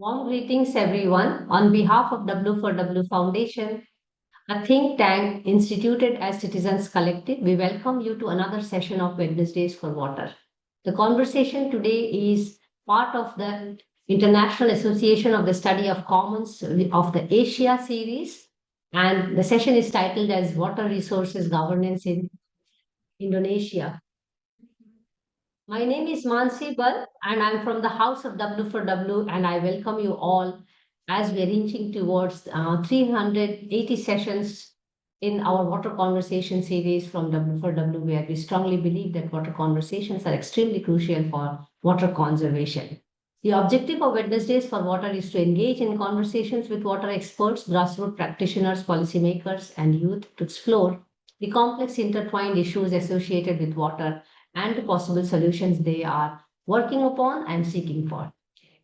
Warm greetings, everyone. On behalf of W4W Foundation, a think tank instituted as Citizens Collective, we welcome you to another session of Wednesdays for Water. The conversation today is part of the International Association of the Study of Commons of the Asia series, and the session is titled as Water Resources Governance in Indonesia. My name is Mansi Bal, and I'm from the House of W4W, and I welcome you all as we're inching towards 380 sessions in our water conversation series from W4W, where we strongly believe that water conversations are extremely crucial for water conservation. The objective of Wednesdays for Water is to engage in conversations with water experts, grassroots practitioners, policymakers, and youth to explore the complex intertwined issues associated with water and the possible solutions they are working upon and seeking for.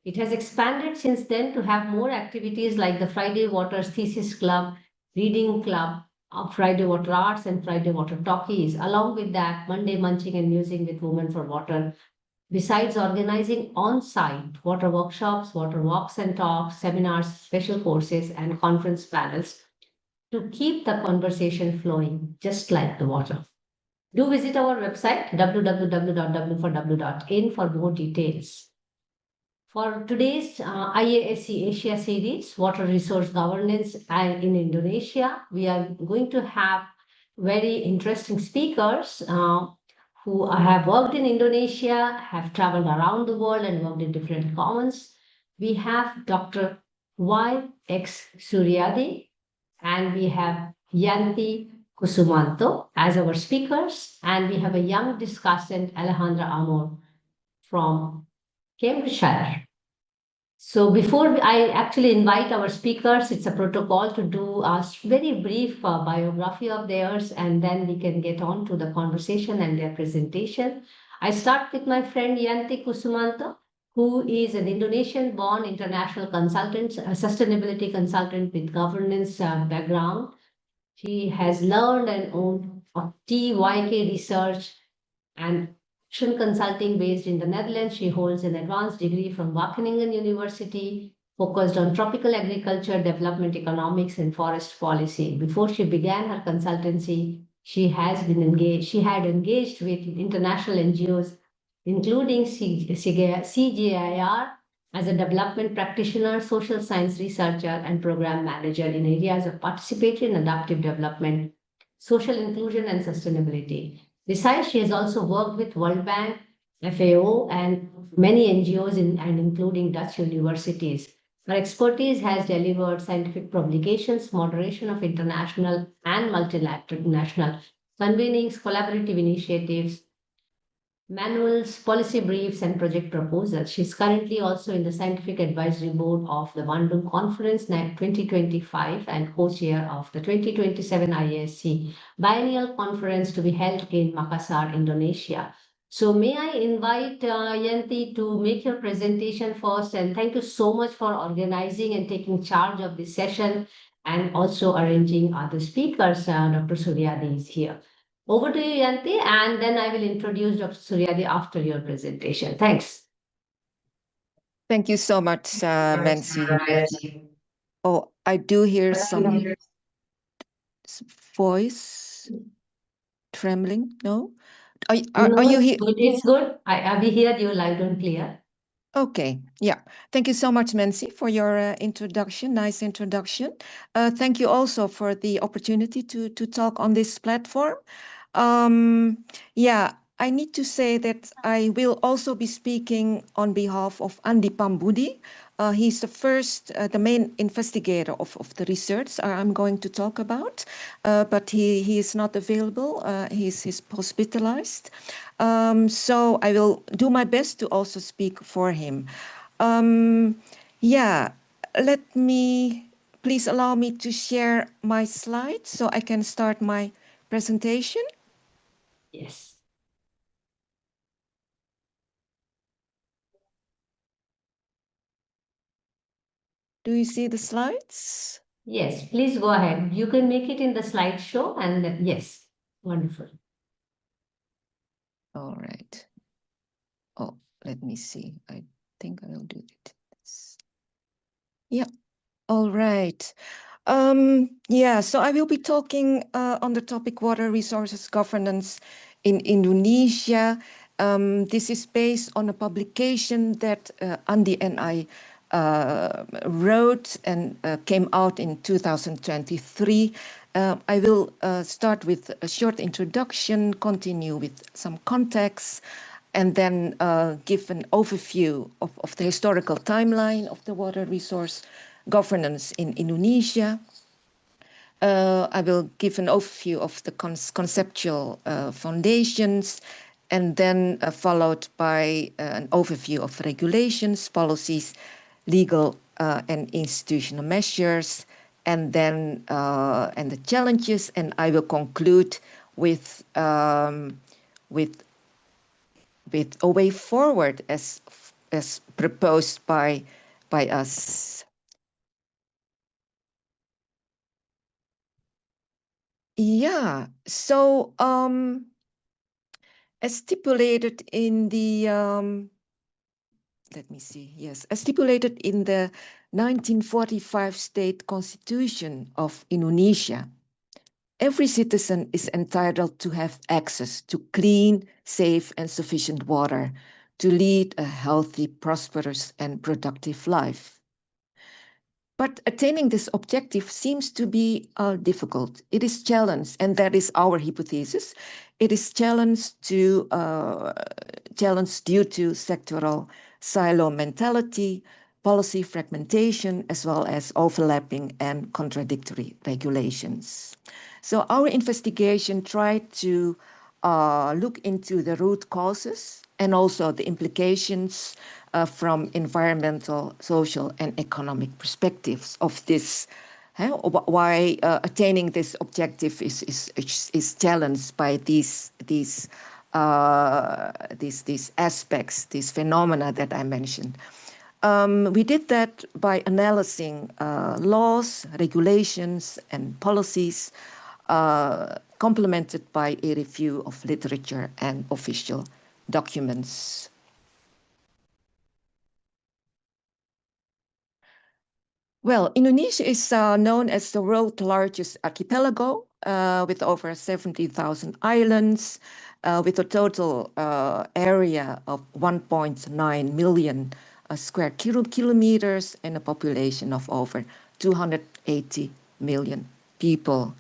It has expanded since then to have more activities like the Friday Waters Thesis Club, Reading Club, Friday Water Arts, and Friday Water Talkies. Along with that, Monday Munching and Musing with Women for Water. Besides organizing on site water workshops, water walks and talks, seminars, special courses, and conference panels to keep the conversation flowing, just like the water. Do visit our website www.w4w.in for more details. For today's IASC Asia series, Water Resource Governance in Indonesia, we are going to have very interesting speakers who have worked in Indonesia, have traveled around the world and worked in different commons. We have Dr. FX Suryadi and we have Yanti Kusumanto as our speakers, and we have a young discussant, Alejandra Amor from Cambridgeshire. So before I actually invite our speakers, it's a protocol to do a very brief biography of theirs, and then we can get on to the conversation and their presentation. I start with my friend Yanti Kusumanto, who is an Indonesian-born international consultant, a sustainability consultant with governance background. She has learned and owned TYK research and action consulting based in the Netherlands. She holds an advanced degree from Wageningen University, focused on tropical agriculture, development economics, and forest policy. Before she began her consultancy, she had engaged with international NGOs, including CGIR, as a development practitioner, social science researcher, and program manager in areas of participatory and adaptive development, social inclusion, and sustainability. Besides, she has also worked with World Bank, FAO, and many NGOs and including Dutch universities. Her expertise has delivered scientific publications, moderation of international and multinational convenings, collaborative initiatives, manuals, policy briefs, and project proposals. She's currently also in the scientific advisory board of the Bandung Conference 2025 and co-chair of the 2027 IASC Biennial Conference to be held in Makassar, Indonesia. So may I invite Yanti to make your presentation first, and thank you so much for organizing and taking charge of this session and also arranging other speakers. Dr. Suryadi is here. Over to you, Yanti, and then I will introduce Dr. Suryadi after your presentation. Thanks. Thank you so much, Nancy. Oh, I do hear some voice trembling. No? Are you here? It's good. We hear you loud and clear. Okay, yeah. Thank you so much, Nancy, for your introduction. Nice introduction. Thank you also for the opportunity to talk on this platform. Yeah, I need to say that I will also be speaking on behalf of Andi Pambudi. He's the main investigator of the research I'm going to talk about, but he is not available. He's hospitalized. So I will do my best to also speak for him. Yeah, please allow me to share my slides so I can start my presentation. Yes. Do you see the slides? Yes, please go ahead. You can make it in the slideshow, and yes, wonderful. All right. Oh, let me see. I think I will do it. Yeah, all right. Yeah, so I will be talking on the topic water resources governance in Indonesia. This is based on a publication that Andy and I wrote and came out in 2023. I will start with a short introduction, continue with some context, and then give an overview of the historical timeline of the water resource governance in Indonesia. I will give an overview of the conceptual foundations, and then followed by an overview of regulations, policies, legal and institutional measures, and then and the challenges. And I will conclude with with with a way forward as proposed by us. Yeah, so as stipulated in the let me see, yes, as stipulated in the 1945 state constitution of Indonesia, every citizen is entitled to have access to clean, safe, and sufficient water to lead a healthy, prosperous, and productive life. But attaining this objective seems to be difficult. It is challenged, and that is our hypothesis. It is challenged challenged due to sectoral silo mentality, policy fragmentation, as well as overlapping and contradictory regulations. So our investigation tried to look into the root causes and also the implications from environmental, social, and economic perspectives of this. Why attaining this objective is challenged by these aspects, these phenomena that I mentioned. We did that by analyzing laws, regulations, and policies, complemented by a review of literature and official documents. Well, Indonesia is known as the world's largest archipelago with over 70,000 islands, with a total area of 1.9 million square kilometers and a population of over 280 million people.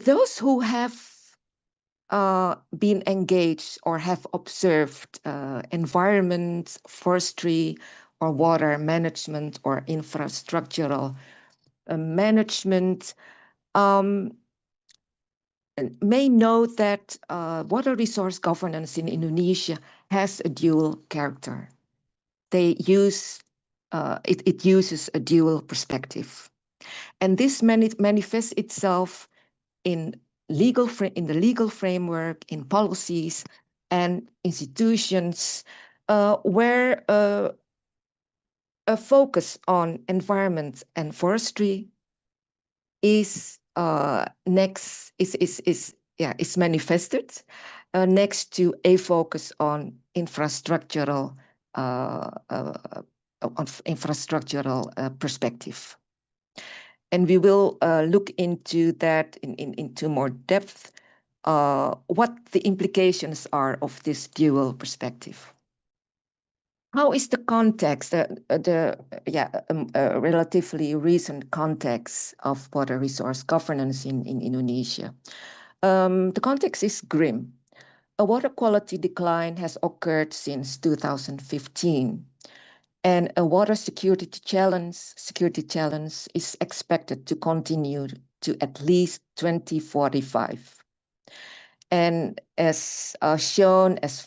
Those who have been engaged or have observed environment, forestry, or water management or infrastructural management may know that water resource governance in Indonesia has a dual character. It uses a dual perspective, and this manifests itself in in the legal framework, in policies and institutions, where a focus on environment and forestry is is manifested next to a focus on infrastructural perspective. And we will look into that into more depth, what the implications are of this dual perspective. How is the context, relatively recent context of water resource governance in Indonesia? The context is grim. A water quality decline has occurred since 2015. And a water security challenge is expected to continue to at least 2045. And as shown as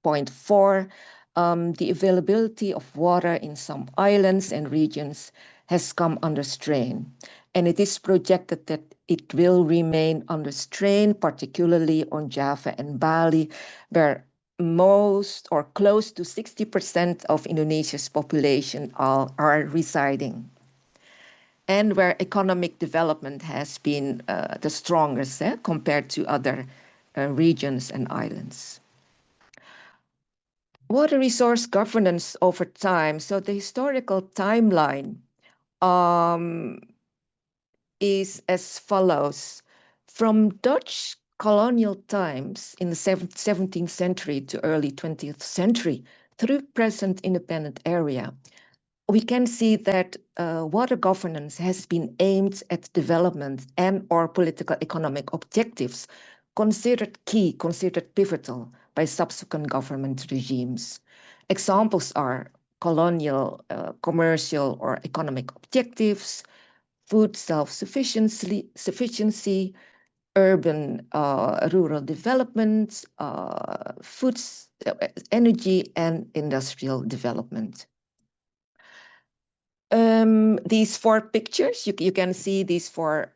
point 4, the availability of water in some islands and regions has come under strain. And it is projected that it will remain under strain, particularly on Java and Bali, where most or close to 60% of Indonesia's population are residing, and where economic development has been the strongest compared to other regions and islands. Water resource governance over time. So the historical timeline is as follows. From Dutch colonial times in the 17th century to early 20th century through present independent area, we can see that water governance has been aimed at development and or political economic objectives considered key, considered pivotal by subsequent government regimes. Examples are colonial, commercial or economic objectives, food self-sufficiency, urban rural development, energy and industrial development. These four pictures, you can see these four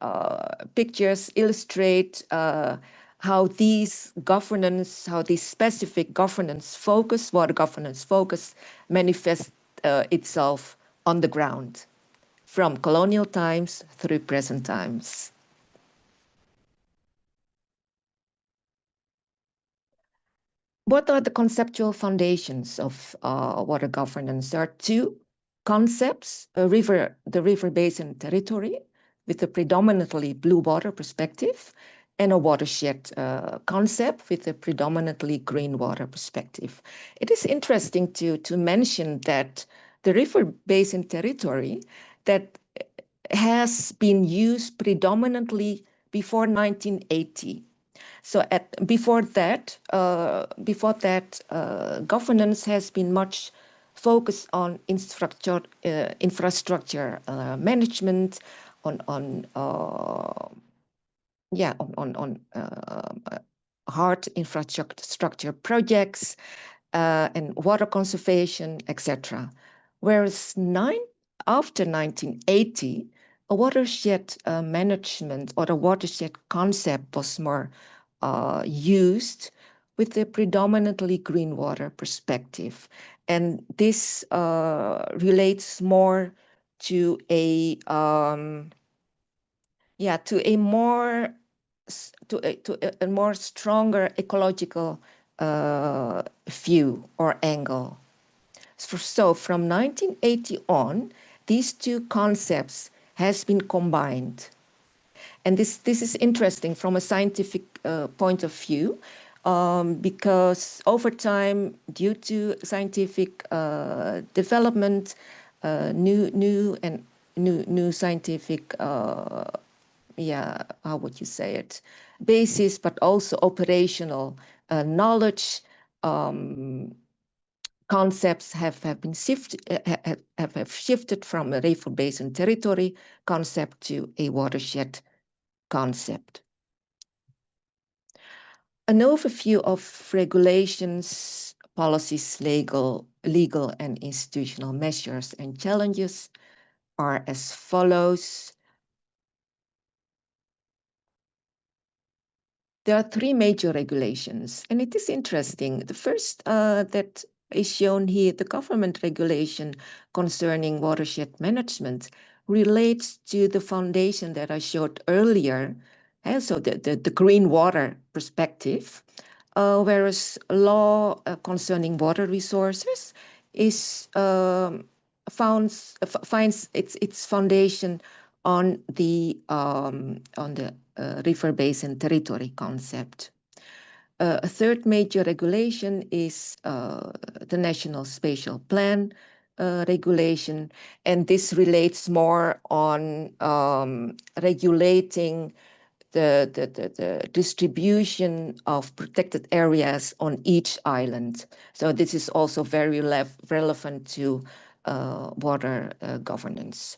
pictures illustrate how these specific governance focus, water governance focus, manifests itself on the ground from colonial times through present times. What are the conceptual foundations of water governance? There are two concepts, the river basin territory with a predominantly blue water perspective, and a watershed concept with a predominantly green water perspective. It is interesting to mention that the river basin territory that has been used predominantly before 1980. So before that, governance has been much focused on infrastructure management, on hard infrastructure projects and water conservation, etc. Whereas after 1980, a watershed management or a watershed concept was more used with a predominantly green water perspective. And this relates more to a more stronger ecological view or angle. So from 1980 on, these two concepts has been combined. And this is interesting from a scientific point of view, because over time, due to scientific development, new scientific how would you say it, basis, but also operational knowledge, concepts have shifted from a river basin territory concept to a watershed concept. An overview of regulations, policies, legal and institutional measures and challenges are as follows. There are three major regulations, and it is interesting. The first that is shown here, the government regulation concerning watershed management, relates to the foundation that I showed earlier, and so the green water perspective, whereas law concerning water resources is finds its foundation on the river basin territory concept. A third major regulation is the National Spatial Plan regulation, and this relates more on regulating the distribution of protected areas on each island. So this is also very relevant to water governance.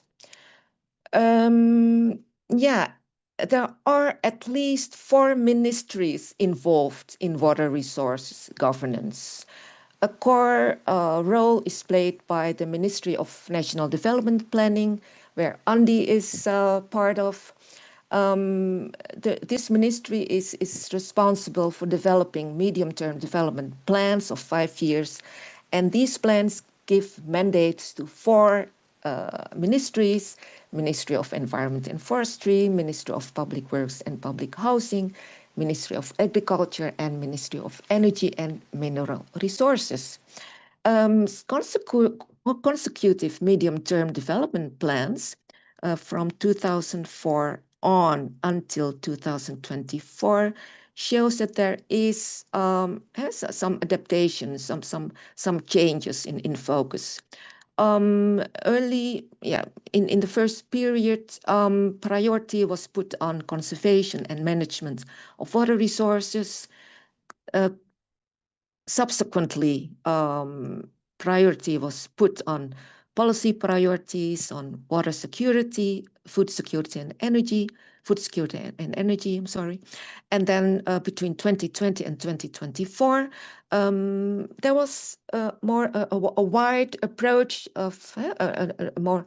There are at least 4 ministries involved in water resources governance. A core role is played by the Ministry of National Development Planning, where Andy is part of. This ministry is responsible for developing medium-term development plans of 5 years, and these plans give mandates to 4 ministries: Ministry of Environment and Forestry, Ministry of Public Works and Public Housing, Ministry of Agriculture and Ministry of Energy and Mineral Resources. Consecutive medium-term development plans from 2004 on until 2024 shows that there is has some adaptations, some changes in focus. Early, in the first period, priority was put on conservation and management of water resources. Subsequently, priority was put on policy priorities on water security, food security and energy, I'm sorry. And then between 2020 and 2024, there was more a wide approach of more,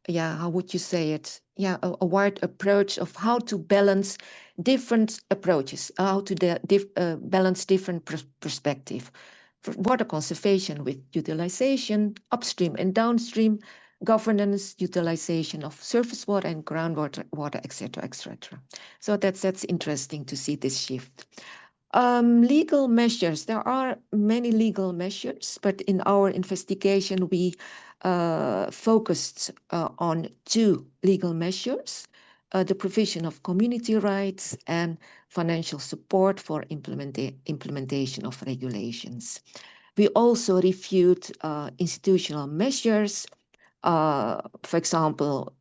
how would you say it? A wide approach of how to balance different approaches, how to balance different perspective. Water conservation with utilization, upstream and downstream, governance, utilization of surface water and groundwater, etc., etc. So that's interesting to see this shift. Legal measures. There are many legal measures, but in our investigation, we focused on two legal measures, the provision of community rights and financial support for implementation of regulations. We also reviewed institutional measures, for example,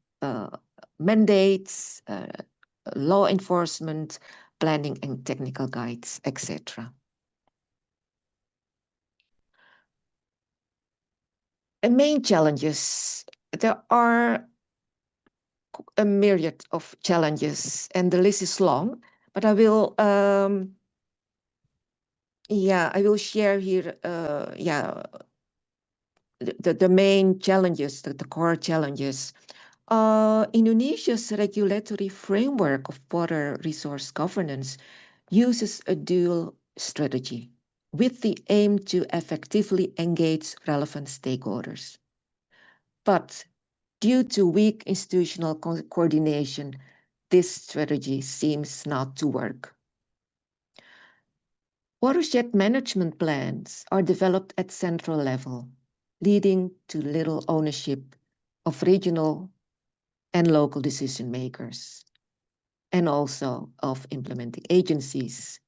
mandates, law enforcement, planning and technical guides, etc. And main challenges, there are a myriad of challenges and the list is long, but I will share here the main challenges, the core challenges. Indonesia's regulatory framework of water resource governance uses a dual strategy with the aim to effectively engage relevant stakeholders. But due to weak institutional coordination, this strategy seems not to work. Watershed management plans are developed at central level, leading to little ownership of regional and local decision makers, and also of implementing agencies.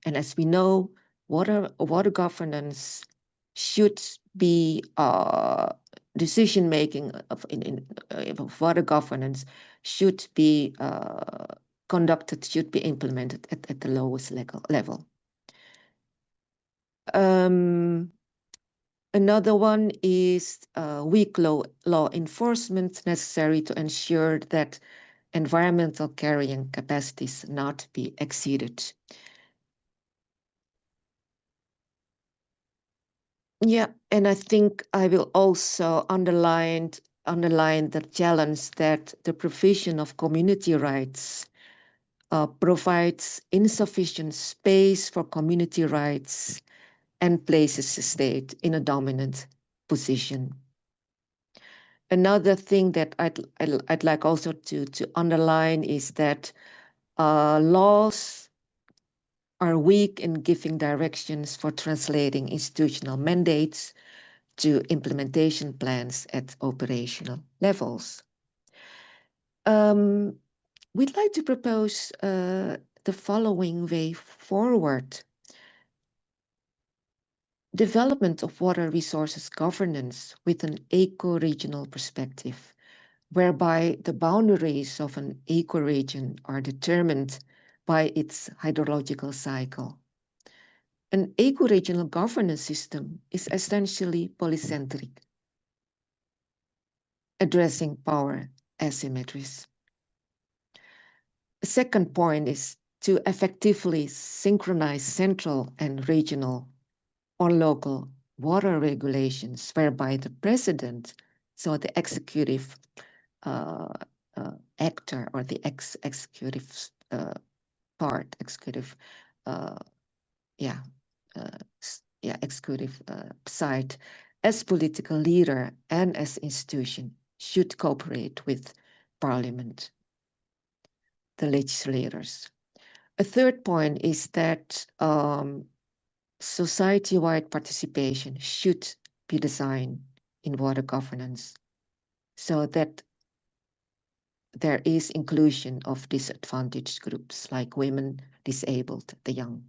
And as we know, water governance should be decision making of water governance should be conducted, should be implemented at the lowest level. Another one is weak law enforcement necessary to ensure that environmental carrying capacities not be exceeded. Yeah, and I think I will also underline the challenge that the provision of community rights provides insufficient space for community rights and places the state in a dominant position. Another thing that I'd like also to underline is that laws are weak in giving directions for translating institutional mandates to implementation plans at operational levels. We'd like to propose the following way forward. Development of water resources governance with an eco-regional perspective, whereby the boundaries of an ecoregion are determined by its hydrological cycle. An ecoregional governance system is essentially polycentric, addressing power asymmetries. The second point is to effectively synchronize central and regional or local water regulations, whereby the president, so the executive actor or the executive side, as political leader and as institution, should cooperate with parliament, the legislators. A third point is that society-wide participation should be designed in water governance so that there is inclusion of disadvantaged groups like women, disabled, the young.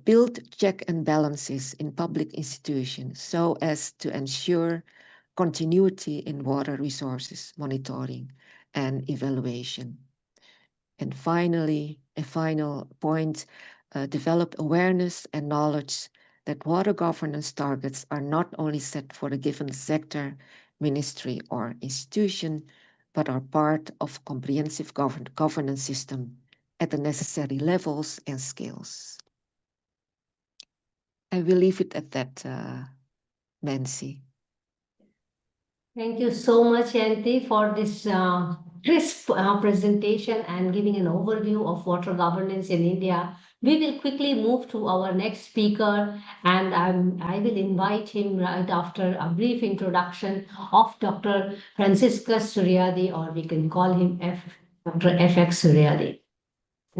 Build check and balances in public institutions so as to ensure continuity in water resources monitoring and evaluation. And finally, a final point, develop awareness and knowledge that water governance targets are not only set for a given sector, ministry, or institution, but are part of comprehensive governance system at the necessary levels and scales. I will leave it at that, Nancy. Thank you so much, Yanti, for this crisp presentation and giving an overview of water governance in India. We will quickly move to our next speaker, and I will invite him right after a brief introduction of Dr. Franciscus Suryadi, or we can call him Dr. FX Suryadi.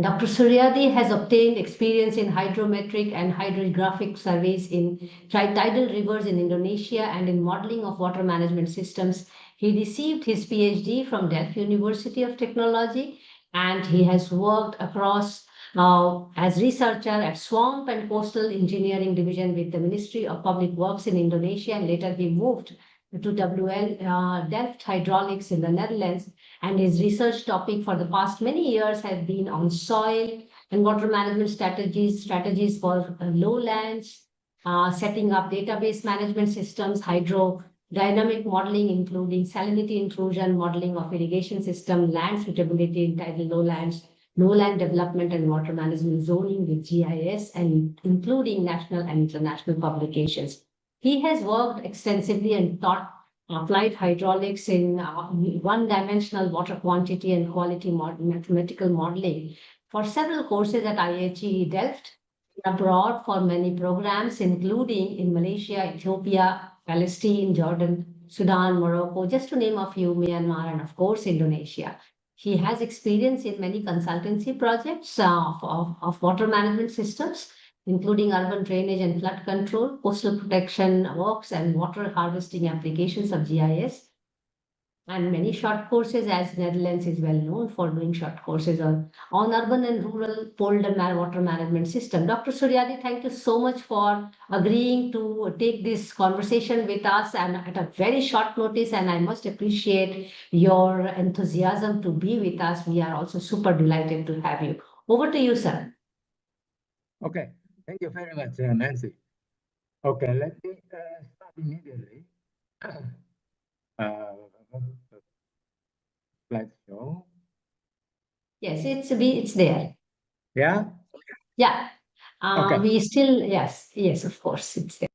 Dr. Suryadi has obtained experience in hydrometric and hydrographic surveys in tidal rivers in Indonesia and in modeling of water management systems. He received his PhD from Delft University of Technology, and he has worked across as researcher at Swamp and Coastal Engineering Division with the Ministry of Public Works in Indonesia, and later he moved to Delft Hydraulics in the Netherlands, and his research topic for the past many years has been on soil and water management strategies for lowlands, setting up database management systems, hydrodynamic modeling, including salinity intrusion, modeling of irrigation system, land suitability in tidal lowlands, lowland development and water management zoning with GIS, and including national and international publications. He has worked extensively and taught applied hydraulics in one-dimensional water quantity and quality mathematical modeling for several courses at IHE Delft, abroad for many programs, including in Malaysia, Ethiopia, Palestine, Jordan, Sudan, Morocco, just to name a few, Myanmar, and of course, Indonesia. He has experience in many consultancy projects of water management systems, including urban drainage and flood control, coastal protection works, and water harvesting applications of GIS. And many short courses, as Netherlands is well known for doing short courses on urban and rural polder water management system. Dr. Suryadi, thank you so much for agreeing to take this conversation with us and at a very short notice. And I must appreciate your enthusiasm to be with us. We are also super delighted to have you. Over to you, sir. Okay, thank you very much, Nancy. Okay, let me start immediately. Slideshow. Yes, it's there. Yeah. Yeah. Okay. We still, yes, of course, it's there.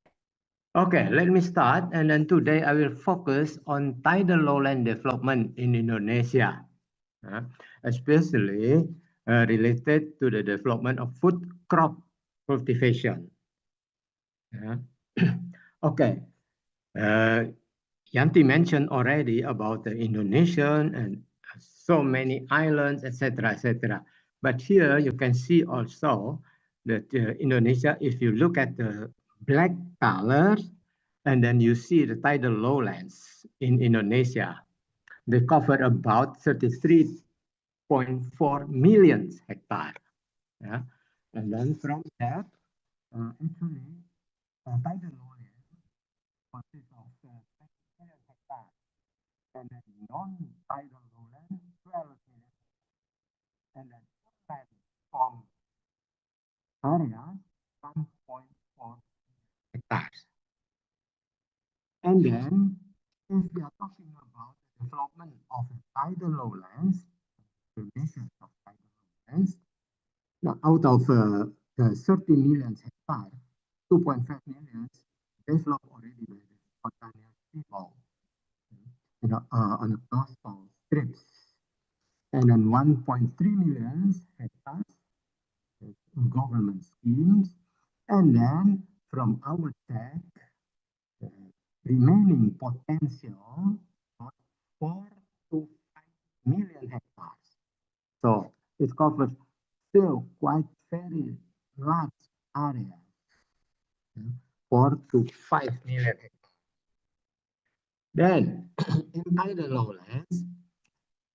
Okay, let me start. And then today I will focus on tidal lowland development in Indonesia, especially related to the development of food crop cultivation. Okay. Yanti mentioned already about the Indonesian and so many islands, etc., etc. But here you can see also that Indonesia, if you look at the black colors, and then you see the tidal lowlands in Indonesia, they cover about 33.4 million hectares. Yeah? And then from that, actually, tidal lowlands consists of 20 million hectares, and then non-tidal lowland 12 million, and then inland from area 1.4 hectares. And then, if we are talking about the development of the tidal lowlands, the nations of tidal lowlands, now out of the 30 million hectares, 2.5 million developed already by the spontaneous people, on the coastal strips, and then 1.3 million hectares government schemes, and then from our check, remaining potential of 4 to 5 million hectares. So it covers still quite very large area, 4 to 5 million hectares. Then in tidal lowlands,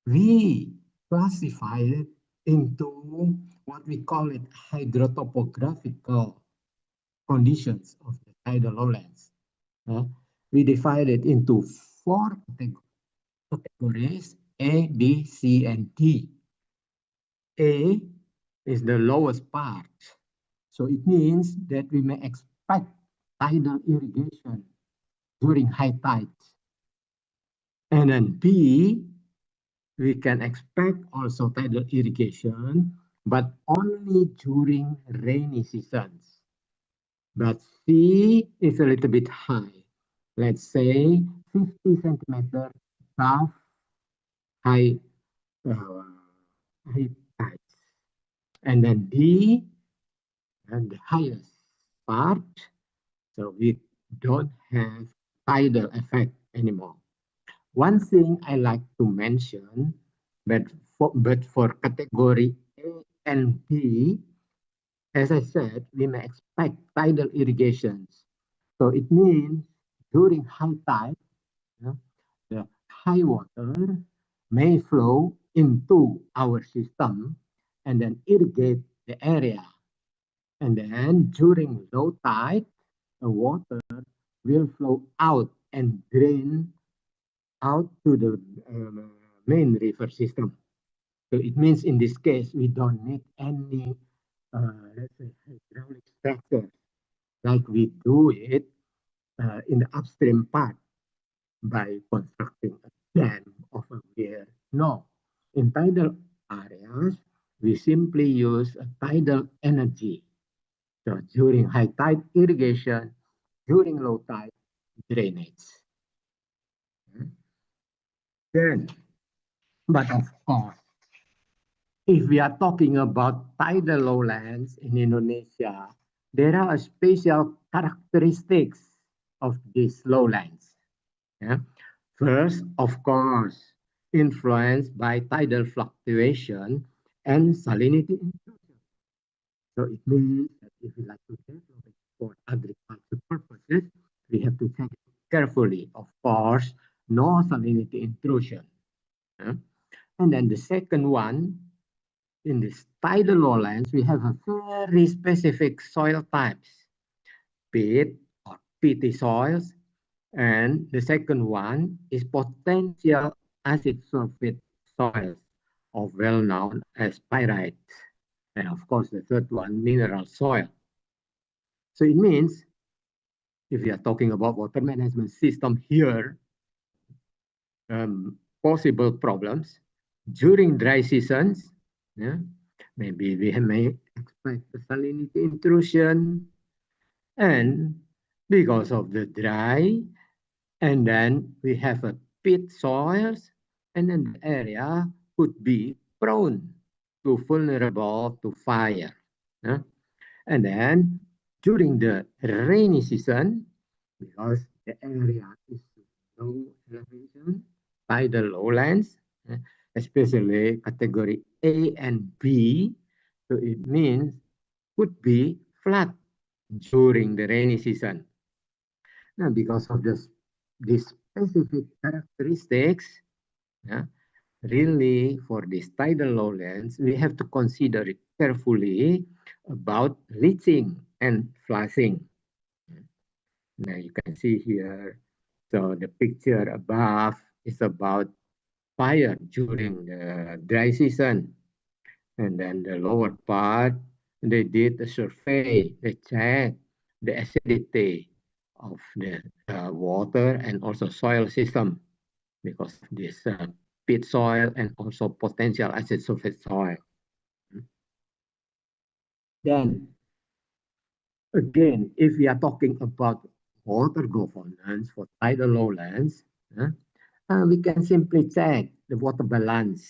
we classify it into what we call it hydrotopographical conditions of the tidal lowlands. We divide it into 4 categories: A, B, C, and D. A is the lowest part. So it means that we may expect tidal irrigation during high tides. And then B, we can expect also tidal irrigation, but only during rainy seasons. But C is a little bit high. Let's say 50 centimeters above high, high tides. And then D, and the highest part, so we don't have tidal effect anymore. One thing I like to mention, but for category A and B, as I said, we may expect tidal irrigations. So it means during high tide, the high water may flow into our system and then irrigate the area. And then during low tide, the water will flow out and drain out to the main river system. So it means in this case, we don't need any, let's say, hydraulic structure like we do it in the upstream part by constructing a dam over there. No, in tidal areas, we simply use a tidal energy. So during high tide, irrigation; during low tide, drainage. Then, but of course, if we are talking about tidal lowlands in Indonesia, there are special characteristics of these lowlands. Yeah. First, of course, influenced by tidal fluctuation and salinity intrusion. So it means that if we like to develop it for agriculture purposes, we have to check it carefully. Of course, no salinity intrusion. And then the second one, in this tidal lowlands, we have a very specific soil types, peat or peaty soils. And the second one is potential acid sulfate soils, or well known as pyrites. And of course, the third one, mineral soil. So it means if we are talking about water management system here, possible problems during dry seasons, yeah, maybe we may expect the salinity intrusion, and because of the dry, and then we have a peat soils, and then the area could be prone to vulnerable to fire. Yeah? And then during the rainy season, because the area is low elevation, tidal lowlands, especially category A and B, so it means could be flat during the rainy season. Now, because of these specific characteristics, really for these tidal lowlands, we have to consider it carefully about leaching and flushing. Now you can see here, so the picture above is about fire during the dry season. And then the lower part, they did a survey, they checked the acidity of the water and also soil system because of this peat soil and also potential acid sulfate soil. Then again, if we are talking about water governance for tidal lowlands, we can simply check the water balance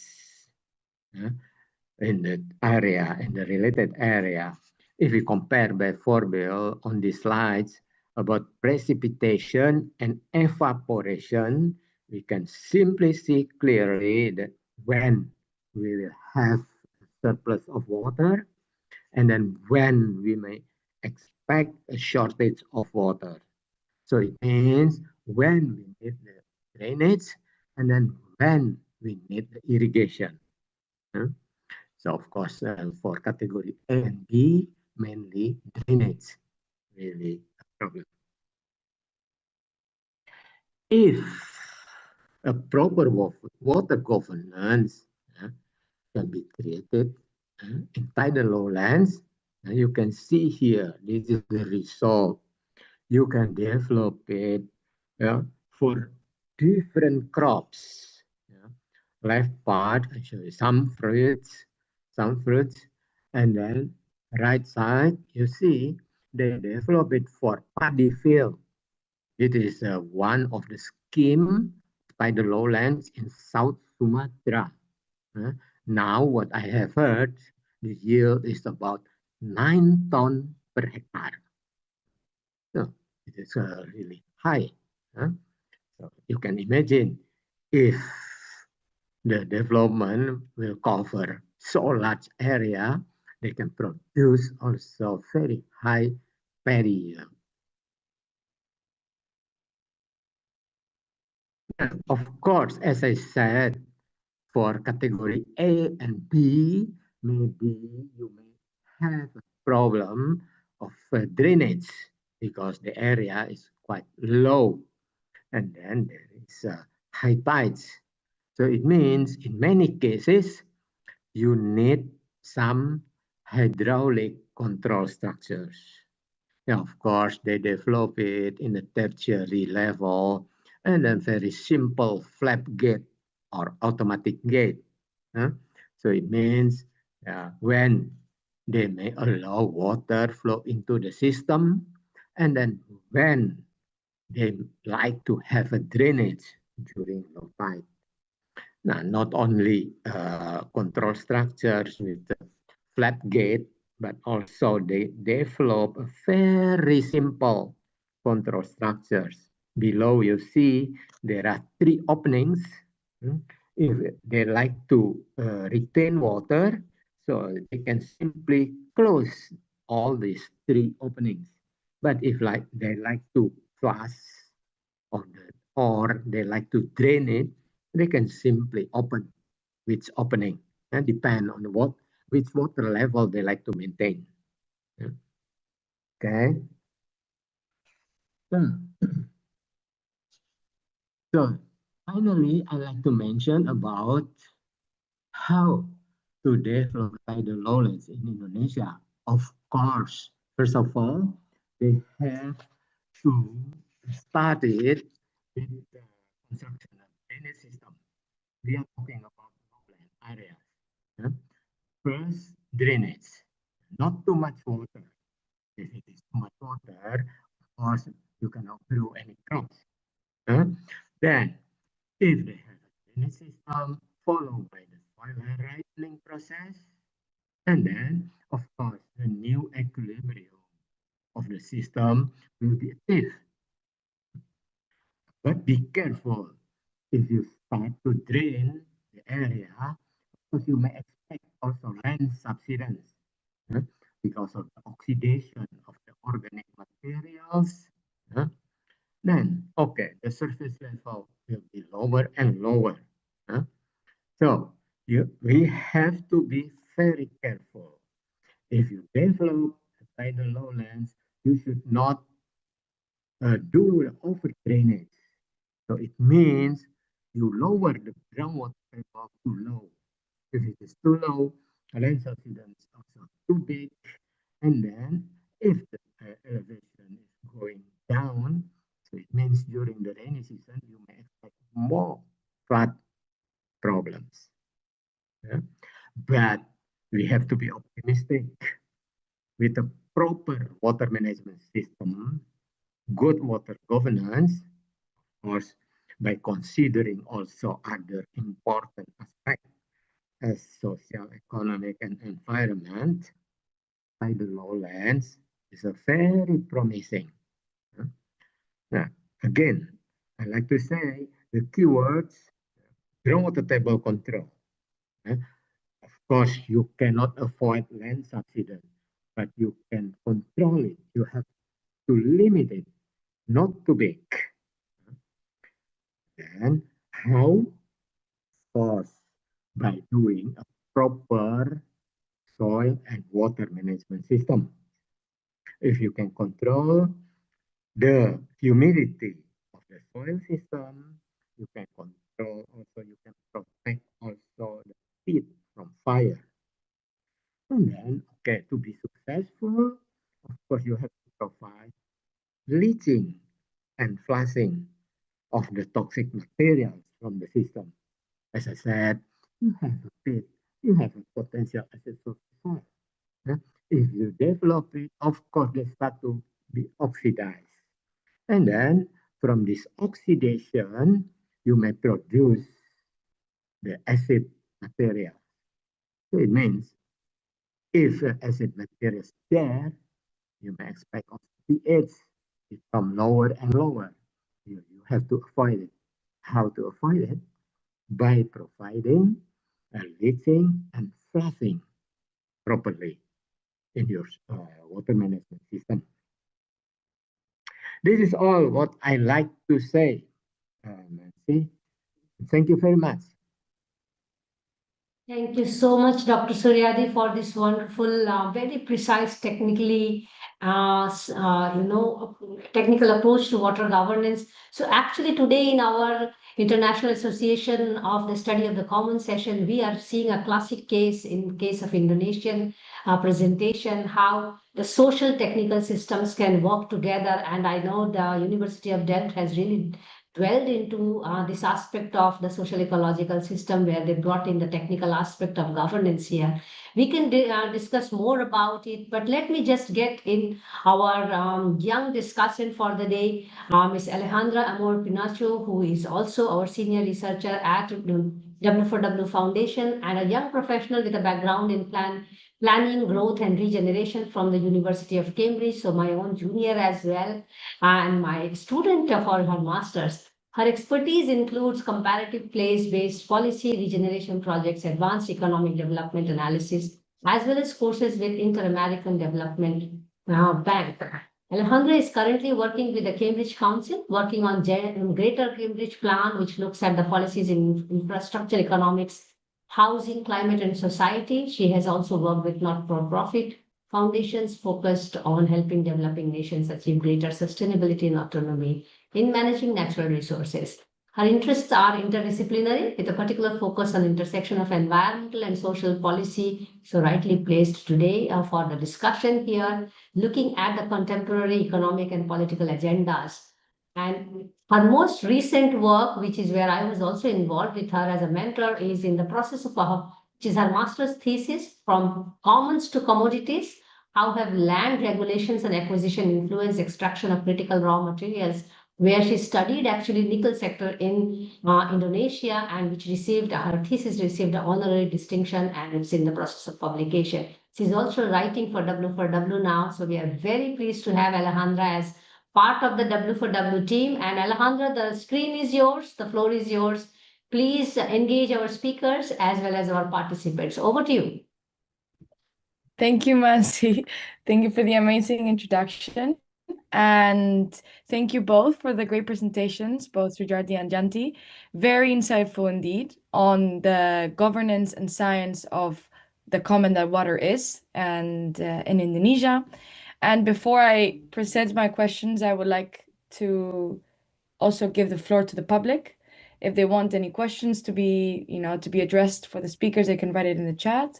in the area, in the related area. If we compare by formula on these slides about precipitation and evaporation, we can simply see clearly that when we will have surplus of water, and then when we may expect a shortage of water. So it means when we need the drainage, and then when we need the irrigation. huh? So of course, for category A and B, mainly drainage really a problem. If a proper water governance can be created in tidal lowlands, you can see here, this is the result. You can develop it for different crops. Left part, I show you some fruits, and then right side, you see they develop it for paddy field. It is one of the scheme by the lowlands in South Sumatra. Uh, Now, what I have heard, the yield is about 9 ton per hectare. So it is really high. So you can imagine if the development will cover so large area, they can produce also very high paddy yield. Of course, as I said, for category A and B, maybe you may have a problem of drainage because the area is quite low and then there is high tides. So it means in many cases, you need some hydraulic control structures. Yeah, of course, they develop it in the tertiary level and then very simple flap gate or automatic gate. So it means when they may allow water flow into the system and then when they like to have a drainage during low tide. Now, not only control structures with the flat gate, but also they develop a very simple control structures. Below you see there are 3 openings. If they like to retain water, so they can simply close all these 3 openings. But if they like to flush or they like to drain it, they can simply open which opening and depend on which water level they like to maintain. Okay. So finally, I like to mention about how to develop tidal lowlands in Indonesia. Of course, first of all, they have to start it with the construction of drainage system. We are talking about lowland areas. First, drainage. Not too much water. If it is too much water, of course, you cannot grow any crops. Then, if they have a drainage system followed by the soil ripening process, and then, of course, the new equilibrium of the system will be achieved. But be careful if you start to drain the area, because you may expect also land subsidence because of the oxidation of the organic materials. Then, okay, the surface level will be lower and lower. So we have to be very careful. If you develop tidal lowlands, you should not do over drainage. So it means you lower the groundwater level too low. If it is too low, land subsidence is also too big. And then if the elevation is going down, so it means during the rainy season, you may expect more flood problems. But we have to be optimistic with a proper water management system, good water governance, of course, by considering also other important aspects as social, economic, and environment, tidal lowlands is a very promising. Now, again, I like to say the keywords groundwater table control. Of course, you cannot avoid land subsidence, but you can control it. You have to limit it, not too big. And how? Course, by doing a proper soil and water management system. If you can control the humidity of the soil system, you can control also, you can protect also the heat from fire. And then, okay, to be successful, of course, you have to provide leaching and flushing of the toxic materials from the system. As I said, you have a pit, you have a potential asset for soil. Yeah? If you develop it, of course, they start to be oxidized. And then from this oxidation, you may produce the acid material. So it means if acid material is there, you may expect also pH become lower and lower. You have to avoid it. How to avoid it? By providing a leaching and flushing properly in your water management system. This is all what I like to say, Nancy. Thank you very much. Thank you so much, Dr. Suryadi, for this wonderful, very precise, technical approach to water governance. So actually today in our International Association of the Study of the Common session, we are seeing a classic case in case of Indonesian presentation, how the social technical systems can work together. And I know the University of Delft has really dwelled into this aspect of the social ecological system where they brought in the technical aspect of governance here. We can discuss more about it, but let me just get in our young discussion for the day, Ms. Alejandra Amor Pinacho, who is also our senior researcher at W4W Foundation and a young professional with a background in planning, growth, and regeneration from the University of Cambridge. So my own junior as well, and my student for her master's. Her expertise includes comparative place-based policy, regeneration projects, advanced economic development analysis, as well as courses with Inter-American Development Bank. Alejandra is currently working with the Cambridge Council, working on Greater Cambridge Plan, which looks at the policies in infrastructure economics, housing, climate, and society. She has also worked with not-for-profit foundations focused on helping developing nations achieve greater sustainability and autonomy in managing natural resources. Her interests are interdisciplinary with a particular focus on intersection of environmental and social policy. So rightly placed today for the discussion here, looking at the contemporary economic and political agendas. And her most recent work, which is where I was also involved with her as a mentor, is in the process of which is her master's thesis, From Commons to Commodities: How have land regulations and acquisition influenced extraction of critical raw materials, where she studied actually nickel sector in Indonesia, and which received her thesis received an honorary distinction, and it's in the process of publication. She's also writing for W4W now, so we are very pleased to have Alejandra as part of the W4W team. And Alejandra, the screen is yours, the floor is yours. Please engage our speakers as well as our participants. Over to you. Thank you, Mansi. Thank you for the amazing introduction. And thank you both for the great presentations, both Suryadi and Yanti. Very insightful indeed on the governance and science of the common that water is and in Indonesia. And before I present my questions, I would like to also give the floor to the public. If they want any questions to be addressed for the speakers, they can write it in the chat.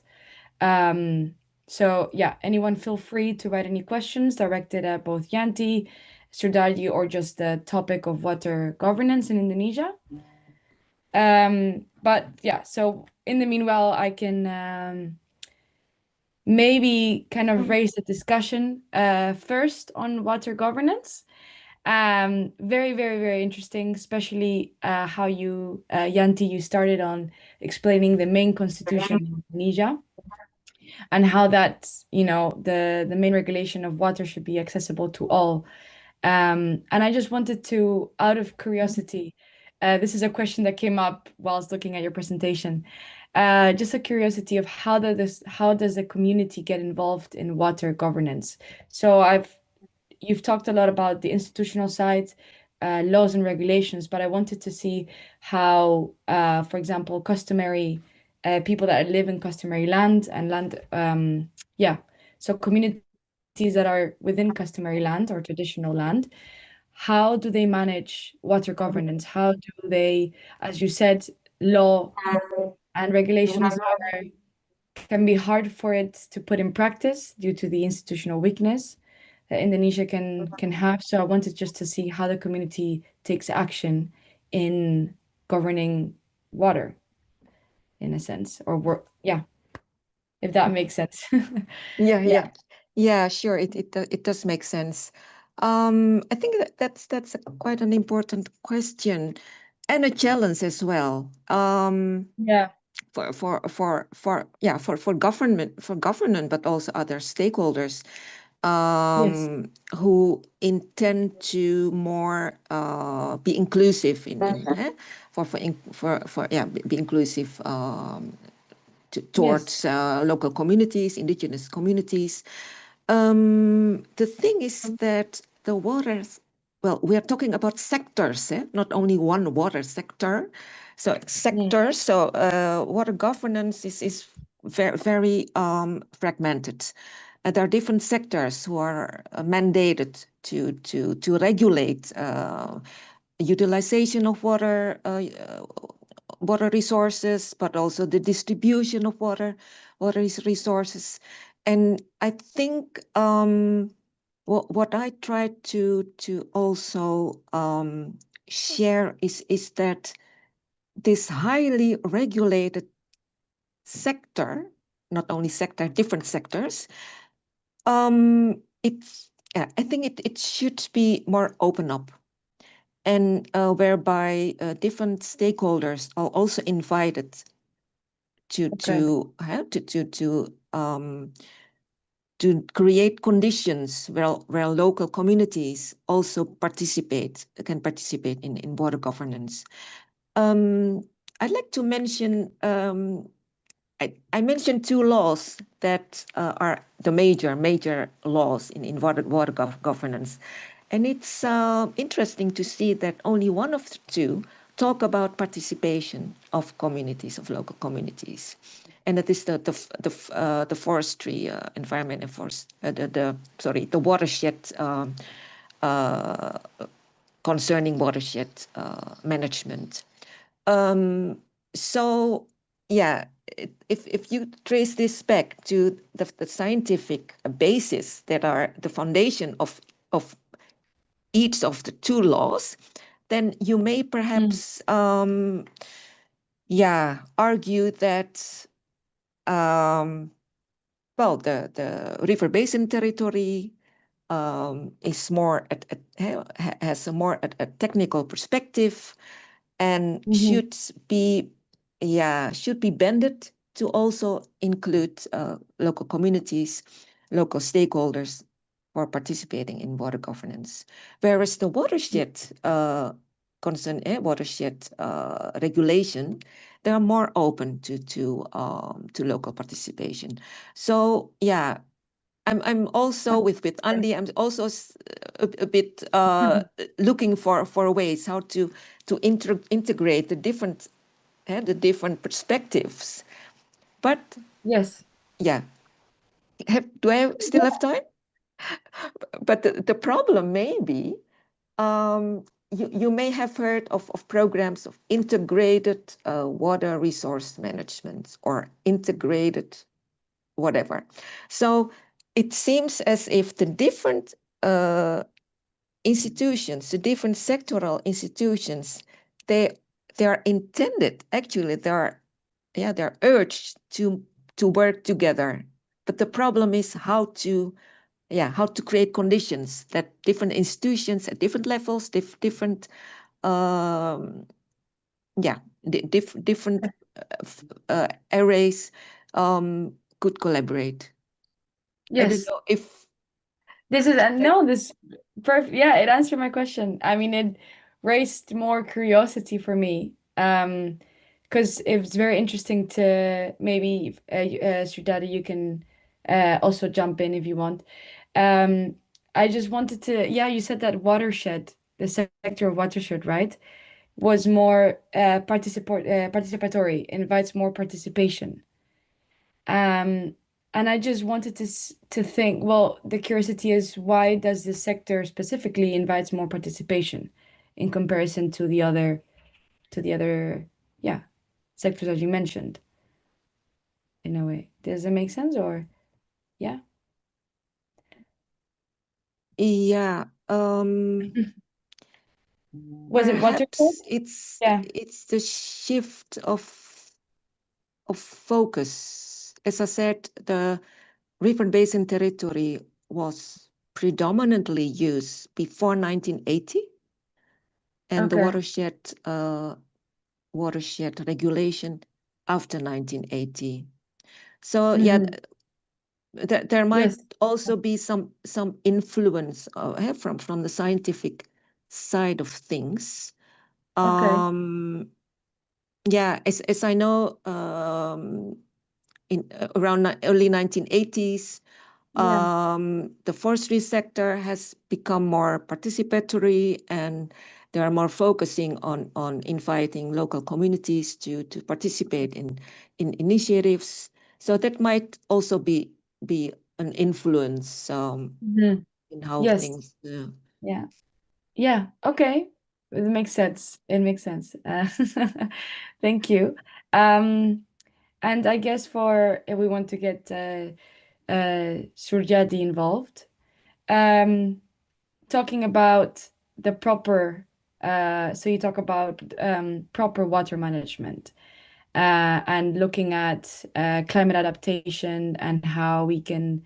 So yeah, anyone feel free to write any questions directed at both Yanti, Suryadi, or just the topic of water governance in Indonesia. But yeah, so in the meanwhile, I can maybe kind of raise the discussion first on water governance. Very, very, very interesting, especially how you, Yanti, you started on explaining the main constitution of Indonesia and how that, the main regulation of water should be accessible to all. And I just wanted to, out of curiosity, This is a question that came up whilst looking at your presentation. Just a curiosity of how does the community get involved in water governance? So you've talked a lot about the institutional side, laws and regulations, but I wanted to see how, for example, customary people that live in customary land and so communities that are within customary land or traditional land, how do they manage water governance? How do they, as you said, law and regulations can be hard for it to put in practice due to the institutional weakness that Indonesia can have. So I wanted just to see how the community takes action in governing water, in a sense, or work. Yeah, if that makes sense. Yeah, sure. It does make sense. I think that's quite an important question and a challenge as well. Yeah. For government, but also other stakeholders Yes. who intend to more be inclusive be inclusive Yes. towards local communities, indigenous communities. The thing is that the waters, well, we are talking about sectors, not only one water sector. So sectors, so water governance is very, very fragmented. There are different sectors who are mandated to regulate utilization of water resources, but also the distribution of water resources. And I think what I try to also share is that this highly regulated sector, not only sector, different sectors, I think it should be more open up, and whereby different stakeholders are also invited to create conditions where local communities also can participate in water governance. I'd like to mention I mentioned two laws that are the major laws in water governance. And it's interesting to see that only one of the two talk about participation of communities, of local communities. And that is the forestry, environment and forest, the watershed, concerning watershed management. So yeah, if you trace this back to the scientific basis that are the foundation of each of the two laws, then you may perhaps argue that the river basin territory is more has a more a technical perspective, and should be bended to also include local communities, local stakeholders for participating in water governance. Whereas the watershed watershed regulation, they are more open to local participation. So yeah, I'm also with Andy. I'm also a bit looking for ways how to integrate the different perspectives. But Yes. yeah, do I still have time? But the problem may be, you may have heard of programs of integrated water resource management or integrated whatever. So it seems as if the different institutions, the different sectoral institutions, they are intended, actually they're urged to work together. But the problem is how to create conditions that different institutions at different levels, different different arrays could collaborate. I don't Yes. know if This is no, this perfect. Yeah, it answered my question. I mean, raised more curiosity for me. Because it's very interesting to maybe, Suryadi, you can also jump in if you want. I just wanted to, yeah, you said that watershed, the sector of watershed, right, was more participatory, invites more participation. And I just wanted to think, well, the curiosity is why does this sector specifically invites more participation in comparison to the other, yeah, sectors that you mentioned, in a way. Does it make sense or yeah? Yeah. Was it water? Perhaps Yeah. it's the shift of focus. As I said, the river basin territory was predominantly used before 1980, and the Okay. watershed regulation after 1980. So yeah, Mhm. there might Yes. also be some influence from the scientific side of things. Okay. Yeah, as I know, in around early 1980s, Yeah. the forestry sector has become more participatory, and they are more focusing on inviting local communities to participate in initiatives. So that might also be an influence Mhm. in how Yes. things. Yeah. Yeah. Okay. It makes sense. It makes sense. Thank you. And I guess for if we want to get Suryadi involved, talking about the proper, so you talk about proper water management and looking at climate adaptation and how we can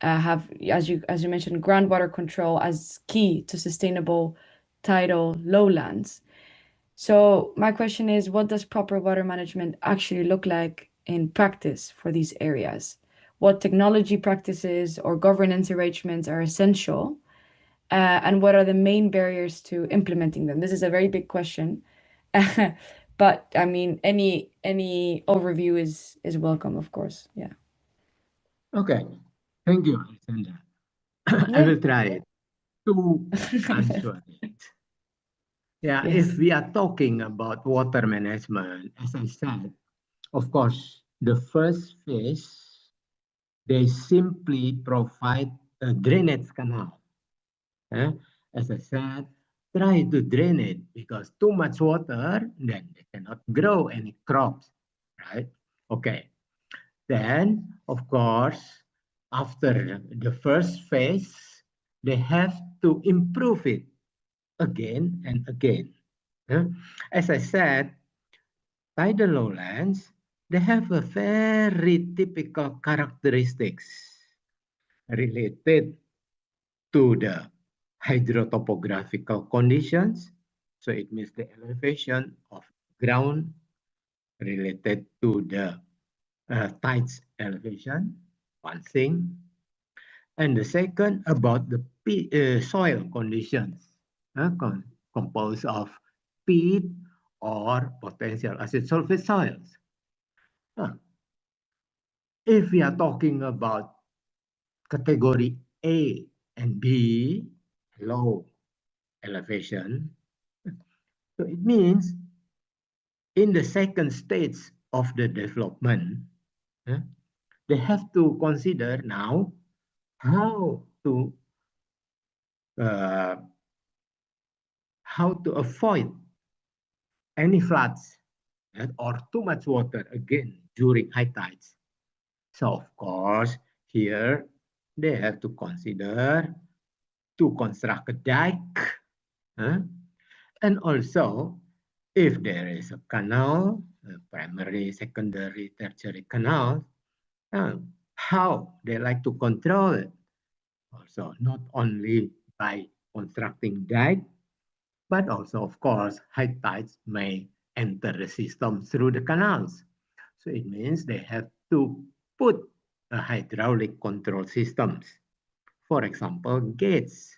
have, as you mentioned, groundwater control as key to sustainable tidal lowlands. So my question is, what does proper water management actually look like in practice for these areas? What technology practices or governance arrangements are essential? And what are the main barriers to implementing them? This is a very big question. But I mean, any overview is welcome, of course. Yeah. Okay. Thank you, Alexandra. I Yeah. will try to answer it. Yeah, if Yes. we are talking about water management, as I said, of course, the first phase, they simply provide a drainage canal. eh? As I said, try to drain it because too much water, then they cannot grow any crops, right? Okay. Then, of course, after the first phase, they have to improve it again and again. As I said, tidal lowlands, they have a very typical characteristics related to the hydrotopographical conditions. So it means the elevation of ground related to the tides elevation, one thing. And the second about the soil conditions, composed of peat or potential acid sulfate soils. If we are talking about category A and B, low elevation, so it means in the second stage of the development, they have to consider now how to uh, avoid any floods or too much water again during high tides. So of course, here they have to consider to construct a dike, and also if there is a canal, a primary, secondary, tertiary canal, how they like to control it. Also, not only by constructing dike, but also, of course, high tides may enter the system through the canals. So it means they have to put a hydraulic control systems. For example, gates,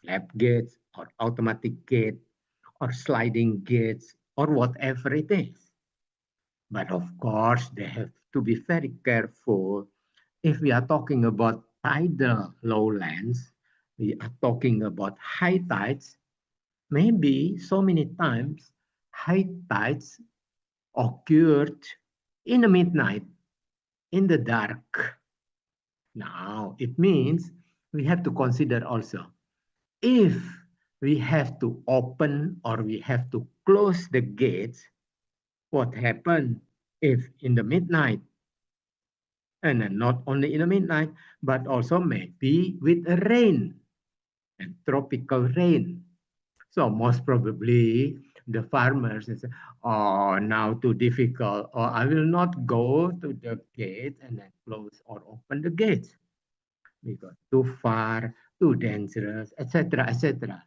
flap gates or automatic gate or sliding gates or whatever it is. But of course, they have to be very careful. If we are talking about tidal lowlands, we are talking about high tides. Maybe so many times high tides occurred in the midnight, in the dark. Now, it means we have to consider also if we have to open or we have to close the gates, what happens if in the midnight, and then not only in the midnight, but also maybe with a rain and tropical rain. So most probably the farmers say, oh, now too difficult, or I will not go to the gate and then close or open the gates because too far, too dangerous, etc., etc.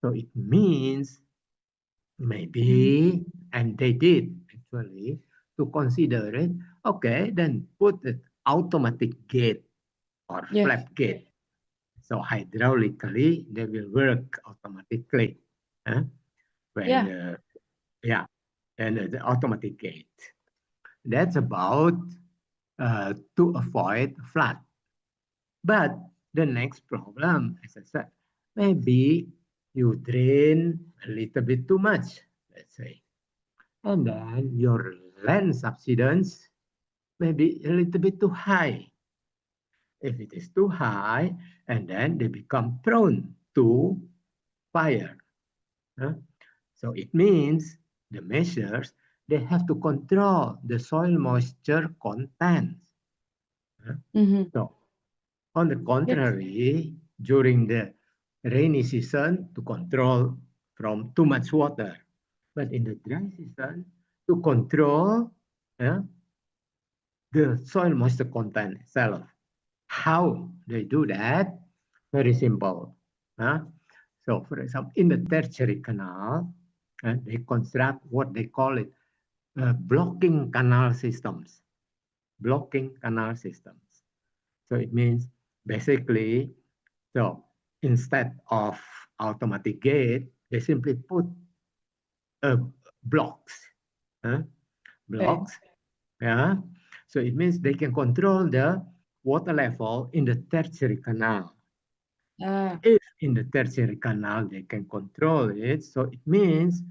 So it means maybe, and they did actually, to consider it, okay, then put the automatic gate or Yes. flap gate. So hydraulically, they will work automatically. When Yeah. yeah, and the automatic gate. That's about to avoid flood. But the next problem, as I said, maybe you drain a little bit too much, let's say, and then your land subsidence may be a little bit too high. If it is too high, and then they become prone to fire. So it means the measures, they have to control the soil moisture content. So on the Yes. contrary, during the rainy season, to control from too much water. But in the dry season, to control the soil moisture content itself. How they do that? Very simple. So for example, in the tertiary canal, they construct what they call it blocking canal systems. Blocking canal systems. So it means basically, so instead of automatic gate, they simply put blocks. Okay. Blocks. Yeah. So it means they can control the water level in the tertiary canal. If in the tertiary canal they can control it, so it means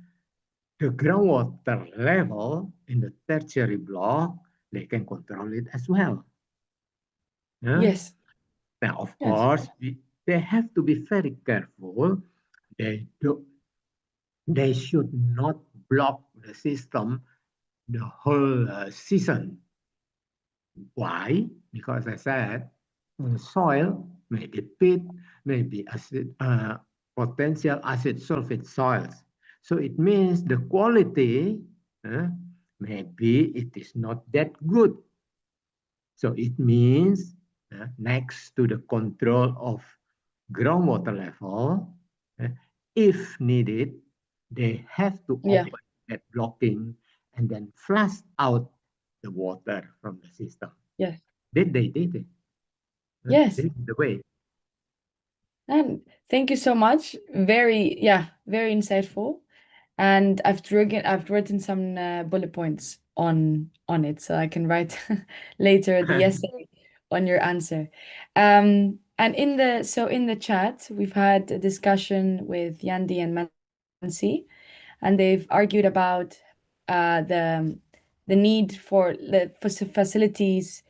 the groundwater level in the tertiary block, they can control it as well. Yes. Now, of Yes. course, they have to be very careful. They should not block the system the whole season. Why? Because I said, soil, maybe peat, maybe acid, potential acid sulfate soils. So it means the quality, maybe it is not that good. So it means next to the control of groundwater level, if needed, they have to Yeah. open that blocking and then flush out the water from the system. Yes. They did it. Yes. This is the way. And thank you so much. Very insightful. And I've written some bullet points on it, so I can write later the essay on your answer. And in the chat, we've had a discussion with Yanti and Mansi, and they've argued about the need for facilities,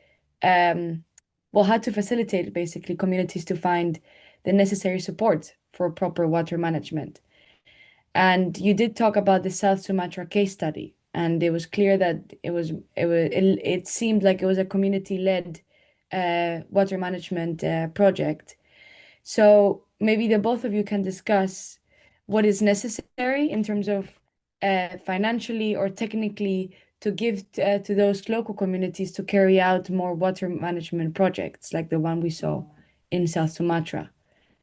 um, well, how to facilitate basically communities to find the necessary support for proper water management. And you did talk about the South Sumatra case study, and it was clear that it seemed like it was a community-led water management project. So maybe the both of you can discuss what is necessary in terms of financially or technically to give to those local communities to carry out more water management projects like the one we saw in South Sumatra.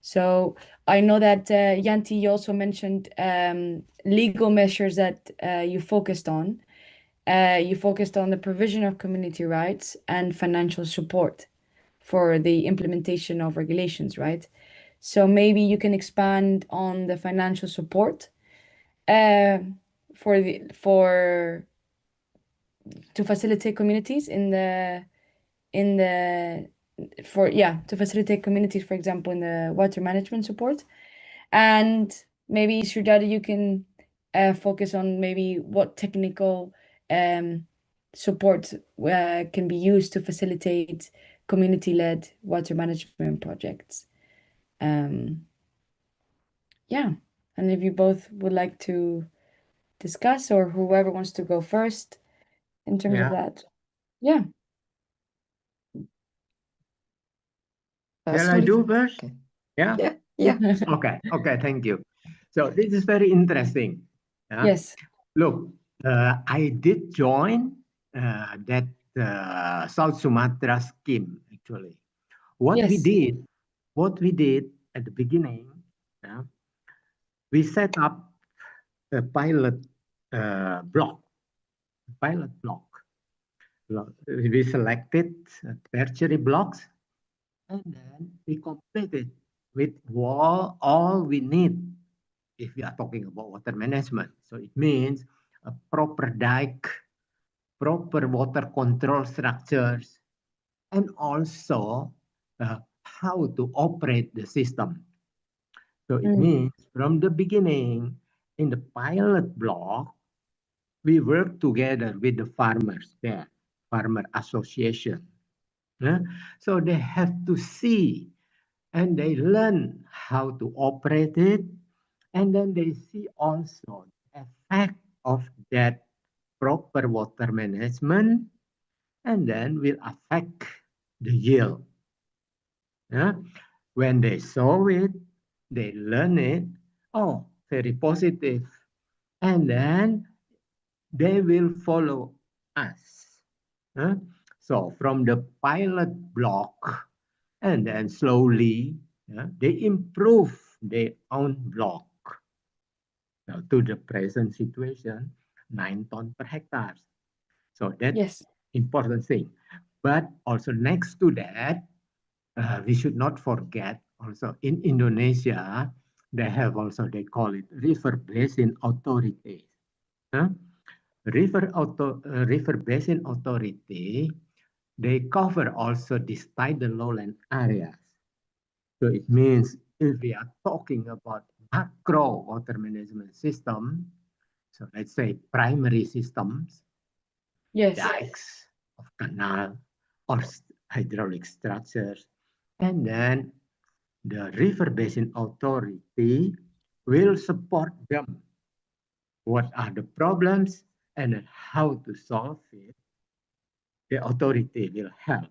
So I know that Yanti, you also mentioned legal measures that you focused on. You focused on the provision of community rights and financial support for the implementation of regulations, right? So maybe you can expand on the financial support to facilitate communities to facilitate communities, for example, in the water management support. And maybe Suryadi, you can focus on maybe what technical support can be used to facilitate community-led water management projects. Yeah, and if you both would like to discuss, or whoever wants to go first in terms of that. Yeah. Shall I do first? Okay. Yeah. Yeah. Okay. Thank you. So this is very interesting. Yeah? Yes. Look, I did join that South Sumatra scheme actually. What we did at the beginning, we set up a pilot block. We selected tertiary blocks, and then we completed with all we need if we are talking about water management. So it means a proper dike, proper water control structures, and also how to operate the system. So it means from the beginning, in the pilot block, we work together with the farmers there, farmer association. So they have to see and they learn how to operate it, and then they see also the effect of that proper water management, and then will affect the yield. When they saw it, they learn it, oh, very positive, and then they will follow us. So from the pilot block, and then slowly they improve their own block. Now, to the present situation, 9 tons per hectare. So that's important thing. But also next to that, we should not forget also in Indonesia, they have also, they call it river basin authority. River basin authority, they cover also this tidal lowland areas. So it means if we are talking about macro water management system, so let's say primary systems, dikes of canal or hydraulic structures, and then the river basin authority will support them. What are the problems and how to solve it? The authority will help.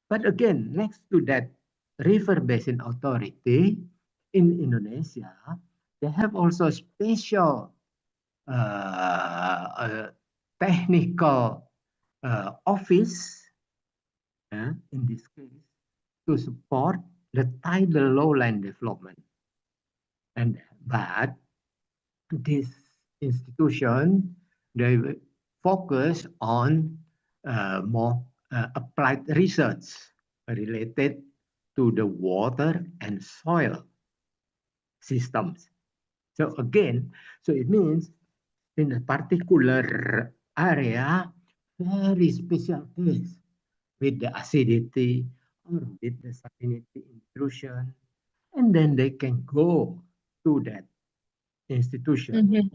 But again, next to that river basin authority in Indonesia, they have also special technical office, in this case, to support the tidal lowland development. But this institution, they focus on more applied research related to the water and soil systems. So again, so it means in a particular area, very special case with the acidity or with the salinity intrusion, and then they can go to that institution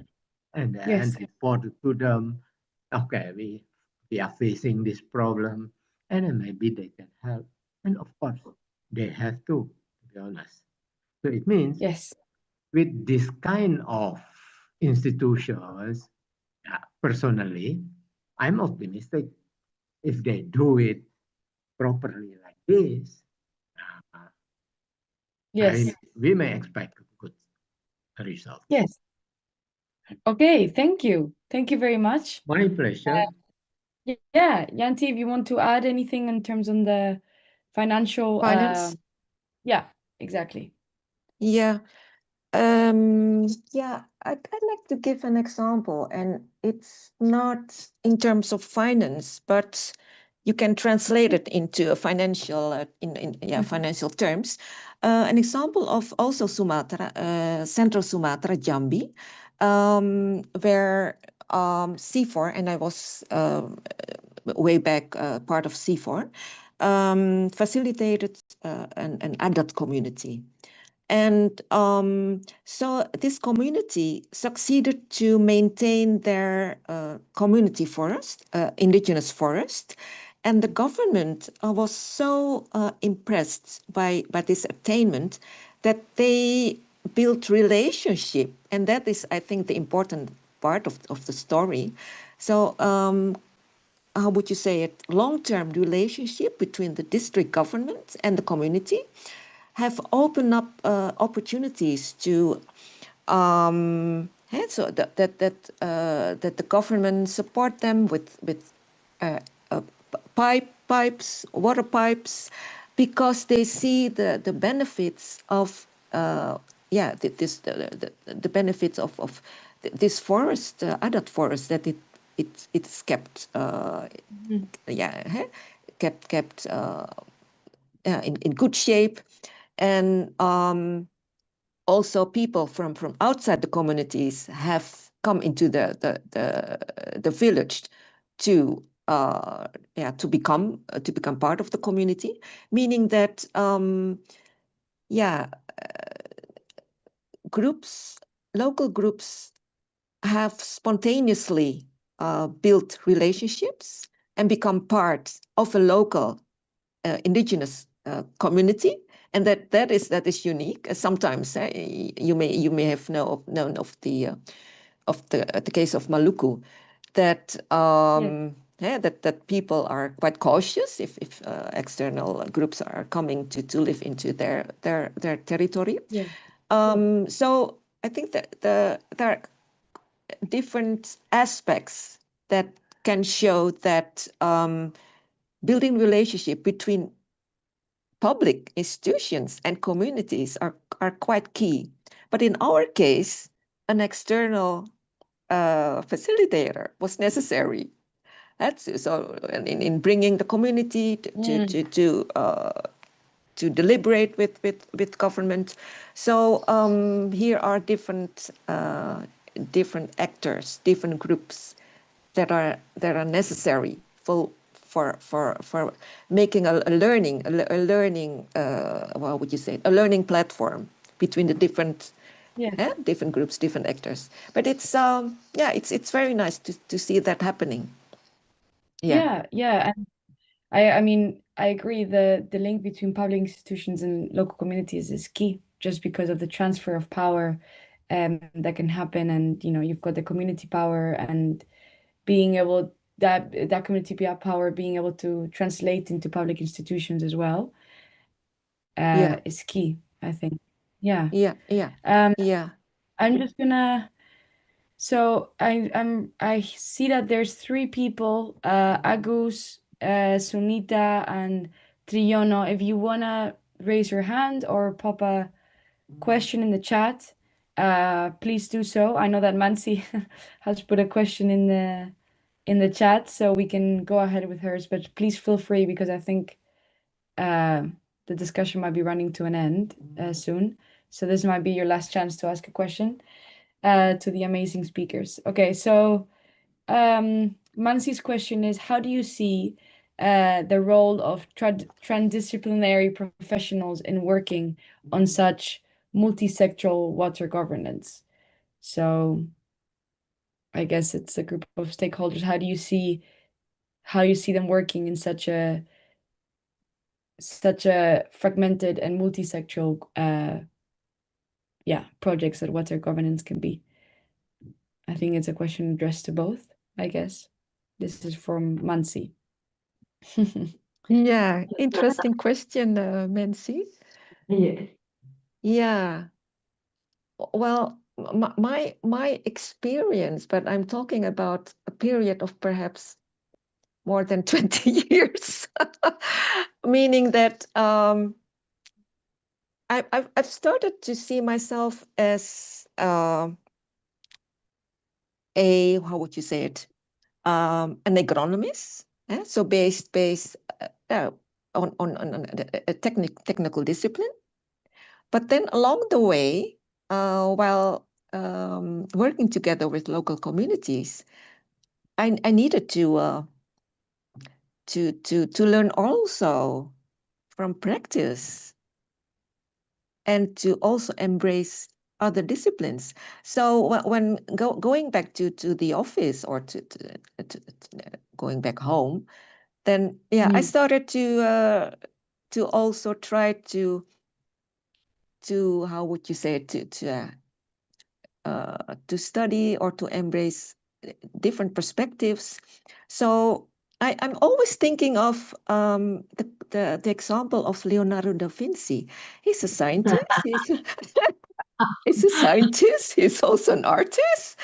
and then report to them, okay, we are facing this problem, and then maybe they can help. And of course, they have to be honest. So it means with this kind of institutions, personally, I'm optimistic if they do it properly like this, we may expect good results. Yes. Okay, thank you. Thank you very much. My pleasure. Yeah, Yanti, if you want to add anything in terms on the financial finance. Yeah, exactly. Yeah. Yeah, I'd like to give an example, and it's not in terms of finance, but you can translate it into a financial financial terms. An example of also Sumatra, Central Sumatra, Jambi, where C4, and I was way back part of C4, facilitated an adat community. And so this community succeeded to maintain their community forest, indigenous forest. And the government was so impressed by this attainment that they built relationship. And that is, I think, the important part of the story. So how would you say it? Long-term relationship between the district government and the community have opened up opportunities to so that the government support them with pipes, water pipes, because they see the benefits of the benefits of this forest, adat forest, that it's kept kept in good shape. And also people from outside the communities have come into the village to become part of the community, meaning that local groups have spontaneously built relationships and become part of a local indigenous community, and that is unique. Sometimes you may have known of the case of Maluku, that that people are quite cautious if external groups are coming to live into their territory. So I think that there are different aspects that can show that building relationship between public institutions and communities are quite key. But in our case, an external facilitator was necessary. That's so in bringing the community to deliberate with government. So here are different actors, different groups that are necessary for making a learning what would you say, a learning platform between the different different groups, different actors. But it's it's very nice to see that happening. And I mean, I agree, the link between public institutions and local communities is key, just because of the transfer of power that can happen. And you've got the community power, and being able that community power being able to translate into public institutions as well is key, I think. I'm just gonna So I see that there's three people, Agus, Sunita, and Triyono. If you wanna raise your hand or pop a question in the chat, please do so. I know that Mansi has put a question in the chat, so we can go ahead with hers, but please feel free, because I think the discussion might be running to an end soon. So this might be your last chance to ask a question to the amazing speakers. Okay, so Mansi's question is, how do you see the role of transdisciplinary professionals in working on such multi-sectoral water governance? So I guess it's a group of stakeholders. How do you see them working in such a fragmented and multi-sectoral projects that water governance can be? I think it's a question addressed to both, I guess. This is from Mansi. Interesting question, Mansi. Well, my experience, but I'm talking about a period of perhaps more than 20 years, meaning that I've started to see myself as how would you say it, an agronomist, So based on a technical discipline. But then along the way, while working together with local communities, I needed to learn also from practice and to also embrace other disciplines. So when going back to the office or to going back home, then I started to also try to how would you say it, to study or to embrace different perspectives. So I'm always thinking of the example of Leonardo da Vinci. He's a scientist. He's a scientist. He's also an artist.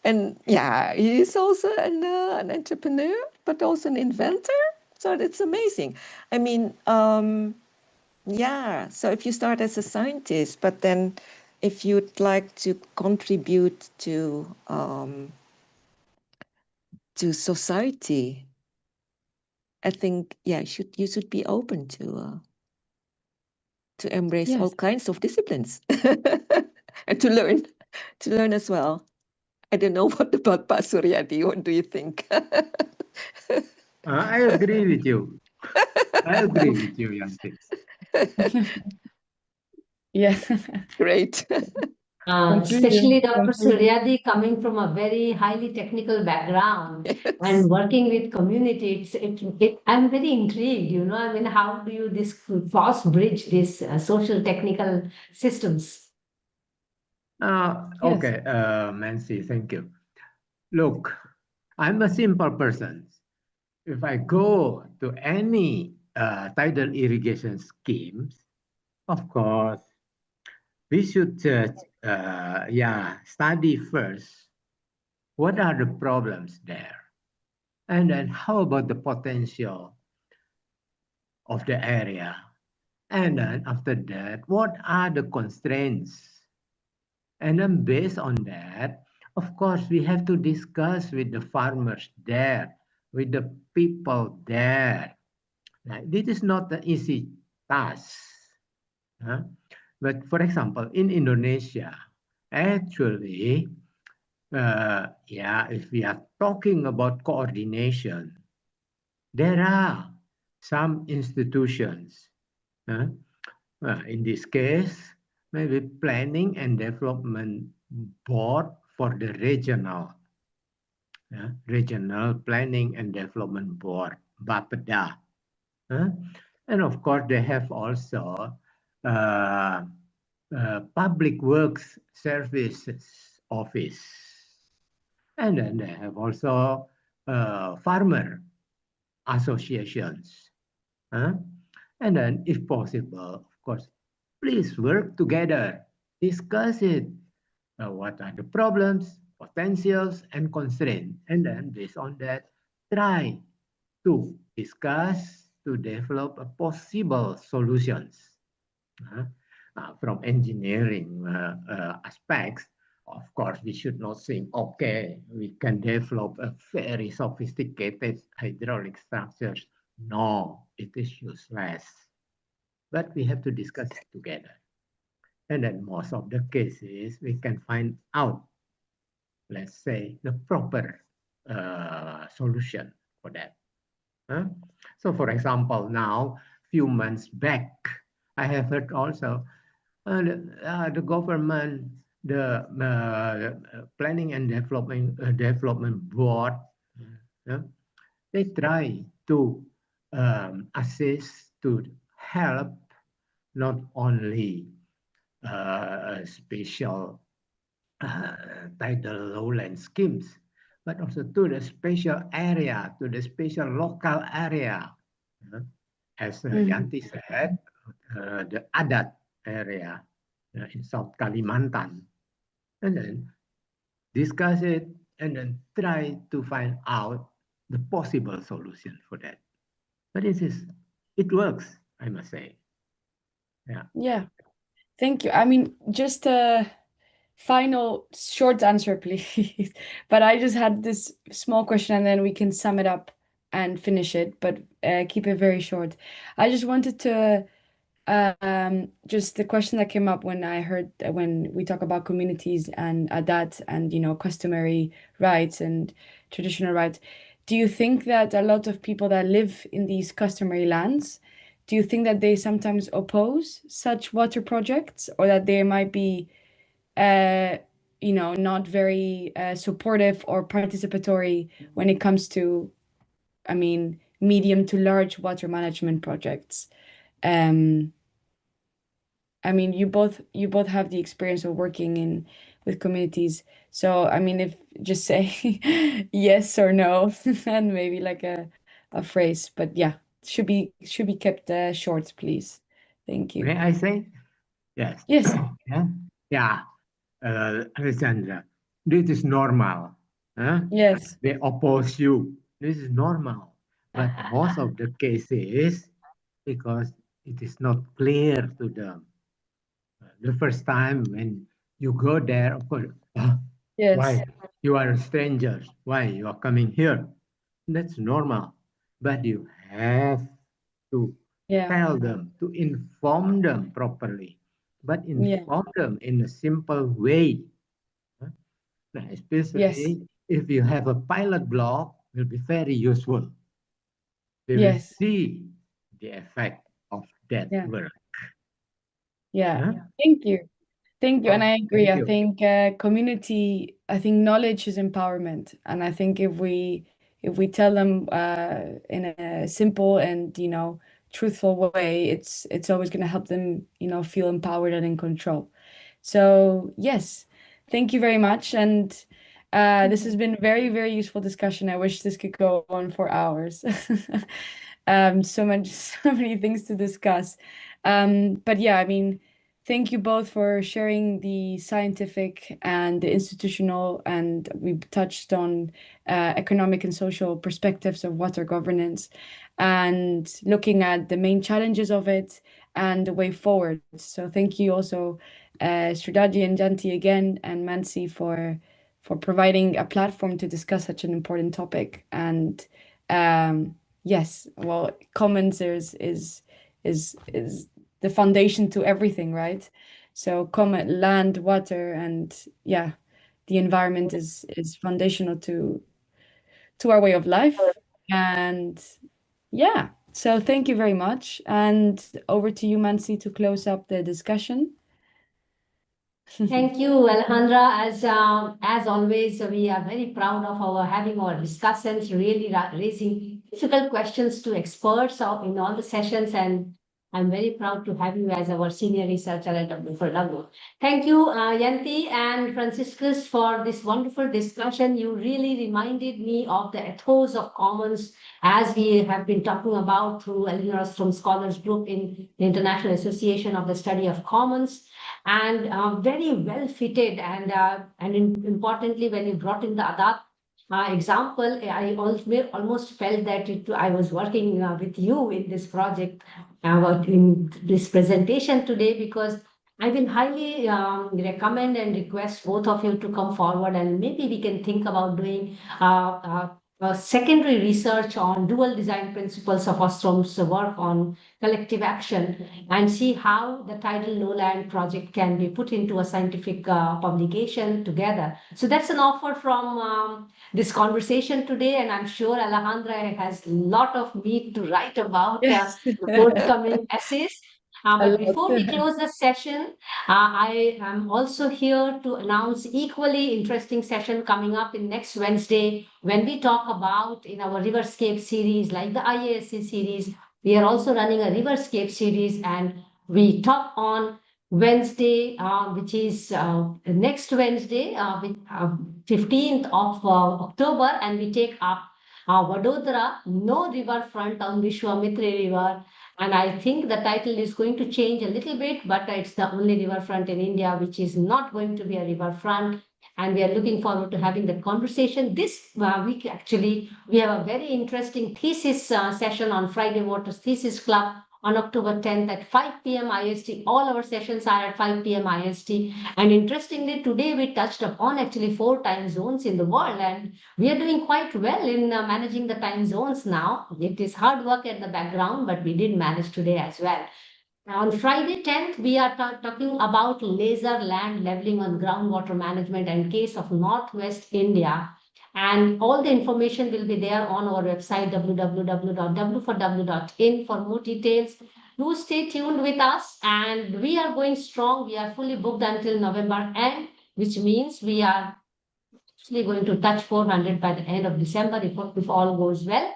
And he's also an entrepreneur, but also an inventor. So it's amazing. I mean, so if you start as a scientist, but then if you'd like to contribute to society, I think you should be open to embrace all kinds of disciplines and to learn as well. I don't know what about Pak Suryadi. What do you think? I agree with you. I agree with you, Yanti. Yeah. Great. Especially Dr. Completely. Suryadi coming from a very highly technical background and working with community, I'm very intrigued, I mean, how do you cross bridge these social technical systems? Okay, Nancy, thank you. Look, I'm a simple person. If I go to any tidal irrigation schemes, of course, we should study first what are the problems there, and then how about the potential of the area, and then after that, what are the constraints, and then based on that, of course, we have to discuss with the farmers there, with the people there. Now, this is not an easy task. Huh? But for example, in Indonesia, actually, if we are talking about coordination, there are some institutions. In this case, maybe Planning and Development Board for the Regional Planning and Development Board, BAPDA. And of course, they have also Public Works Services Office. And then they have also farmer associations. And then, if possible, of course, please work together, discuss it. What are the problems, potentials, and constraints? And then, based on that, try to discuss to develop a possible solutions. From engineering aspects, of course, we should not think, okay, we can develop a very sophisticated hydraulic structures. No, it is useless. But we have to discuss it together. And then most of the cases, we can find out, let's say, the proper solution for that. So for example, now, few months back, I have heard also the government, the Planning and Development Board, they try to assist, to help not only special tidal lowland schemes, but also to the special area, to the special local area. As Yanti said, the Adat area in South Kalimantan. And then discuss it and then try to find out the possible solution for that. But it works, I must say. Yeah. Thank you. I mean, just a final short answer, please. But I just had this small question and then we can sum it up and finish it, but keep it very short. I just wanted to just the question that came up when I heard when we talk about communities and adat and customary rights and traditional rights. Do you think that a lot of people that live in these customary lands, do you think that they sometimes oppose such water projects, or that they might be not very supportive or participatory when it comes to, I mean, medium to large water management projects? Um, I mean, you both have the experience of working in with communities. So, I mean, if just say yes or no, and maybe like a phrase. But yeah, should be kept short, please. Thank you. May I say? Yes. Yes. Yeah. Yeah. Alexandra, this is normal. Huh? Yes. They oppose you. This is normal. But most of the cases, because it is not clear to them. The first time when you go there, of course, Yes. why you are strangers? Why you are coming here? That's normal. But you have to Yeah. tell them, to inform them properly, but Yeah. inform them in a simple way. Now, Yes. especially if you have a pilot block, will be very useful. They will Yes. see the effect of that Yeah. work. Yeah. Huh? Thank you. Thank you. And Oh, I agree. thank I you. think I think knowledge is empowerment. And I think if we tell them in a simple and, truthful way, it's always going to help them, feel empowered and in control. So, yes, thank you very much. And this has been very, very useful discussion. I wish this could go on for hours. So much, so many things to discuss. But yeah, I mean, thank you both for sharing the scientific and the institutional, and we touched on economic and social perspectives of water governance and looking at the main challenges of it and the way forward. So thank you also, Suryadi and Yanti again, and Mansi for providing a platform to discuss such an important topic. And yes, well, commons is the foundation to everything, right? So common land, water, and yeah, the environment is foundational to our way of life. And yeah, so thank you very much. And over to you, Mansi, to close up the discussion. Thank you, Alejandra. As always, we are very proud of our having our discussions, really raising difficult questions to experts in all the sessions, and I'm very proud to have you as our senior researcher at W4W. Thank you, Yanti and Franciscus, for this wonderful discussion. You really reminded me of the ethos of commons, as we have been talking about through Eleanor from Scholars Group in the International Association of the Study of Commons, and very well fitted. And importantly, when you brought in the Adat example, I almost felt that I was working with you in this project, in this presentation today, because I will highly recommend and request both of you to come forward, and maybe we can think about doing secondary research on dual design principles of Ostrom's work on collective action, and see how the tidal lowland project can be put into a scientific publication together. So that's an offer from this conversation today, and I'm sure Alejandra has a lot of meat to write about Yes. the forthcoming essays. A But lot. before we close the session, I am also here to announce equally interesting session coming up in next Wednesday, when we talk about in our Riverscape series, like the IASC series, we are also running a Riverscape series, and we talk on Wednesday, which is next Wednesday, 15th of October, and we take up Vadodara, no riverfront on Vishwamitra River. And I think the title is going to change a little bit, but it's the only riverfront in India which is not going to be a riverfront. And we are looking forward to having that conversation. This week, actually, we have a very interesting thesis session on Friday Waters Thesis Club on October 10th at 5 p.m. IST. All our sessions are at 5 p.m. IST. And interestingly, today we touched upon actually 4 time zones in the world, and we are doing quite well in managing the time zones now. It is hard work at the background, but we did manage today as well. On Friday 10th, we are talking about laser land leveling on groundwater management and case of Northwest India. And all the information will be there on our website, www.w4w.in, for more details. Do stay tuned with us, and we are going strong. We are fully booked until November end, which means we are actually going to touch 400 by the end of December if all goes well.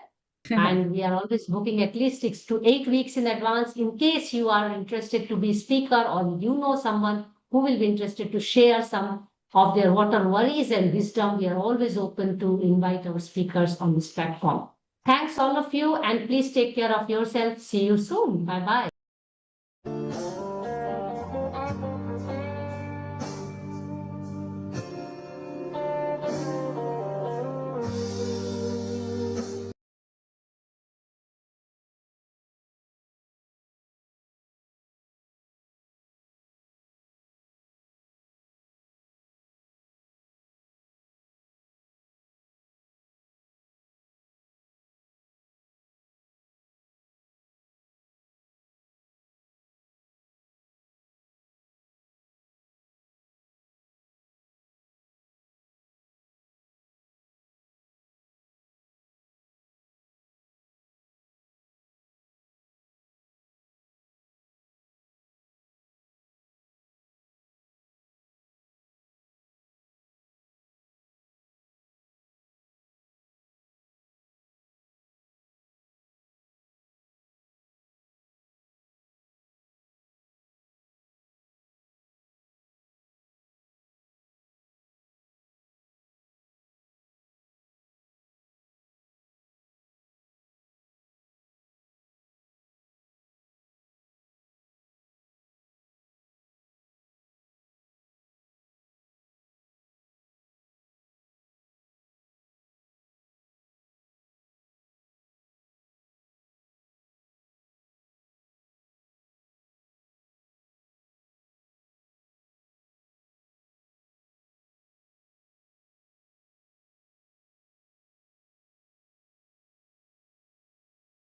And we are always booking at least 6 to 8 weeks in advance in case you are interested to be speaker, or you know someone who will be interested to share some of their water worries and wisdom. We are always open to invite our speakers on this platform. Thanks all of you, and please take care of yourself. See you soon. Bye bye.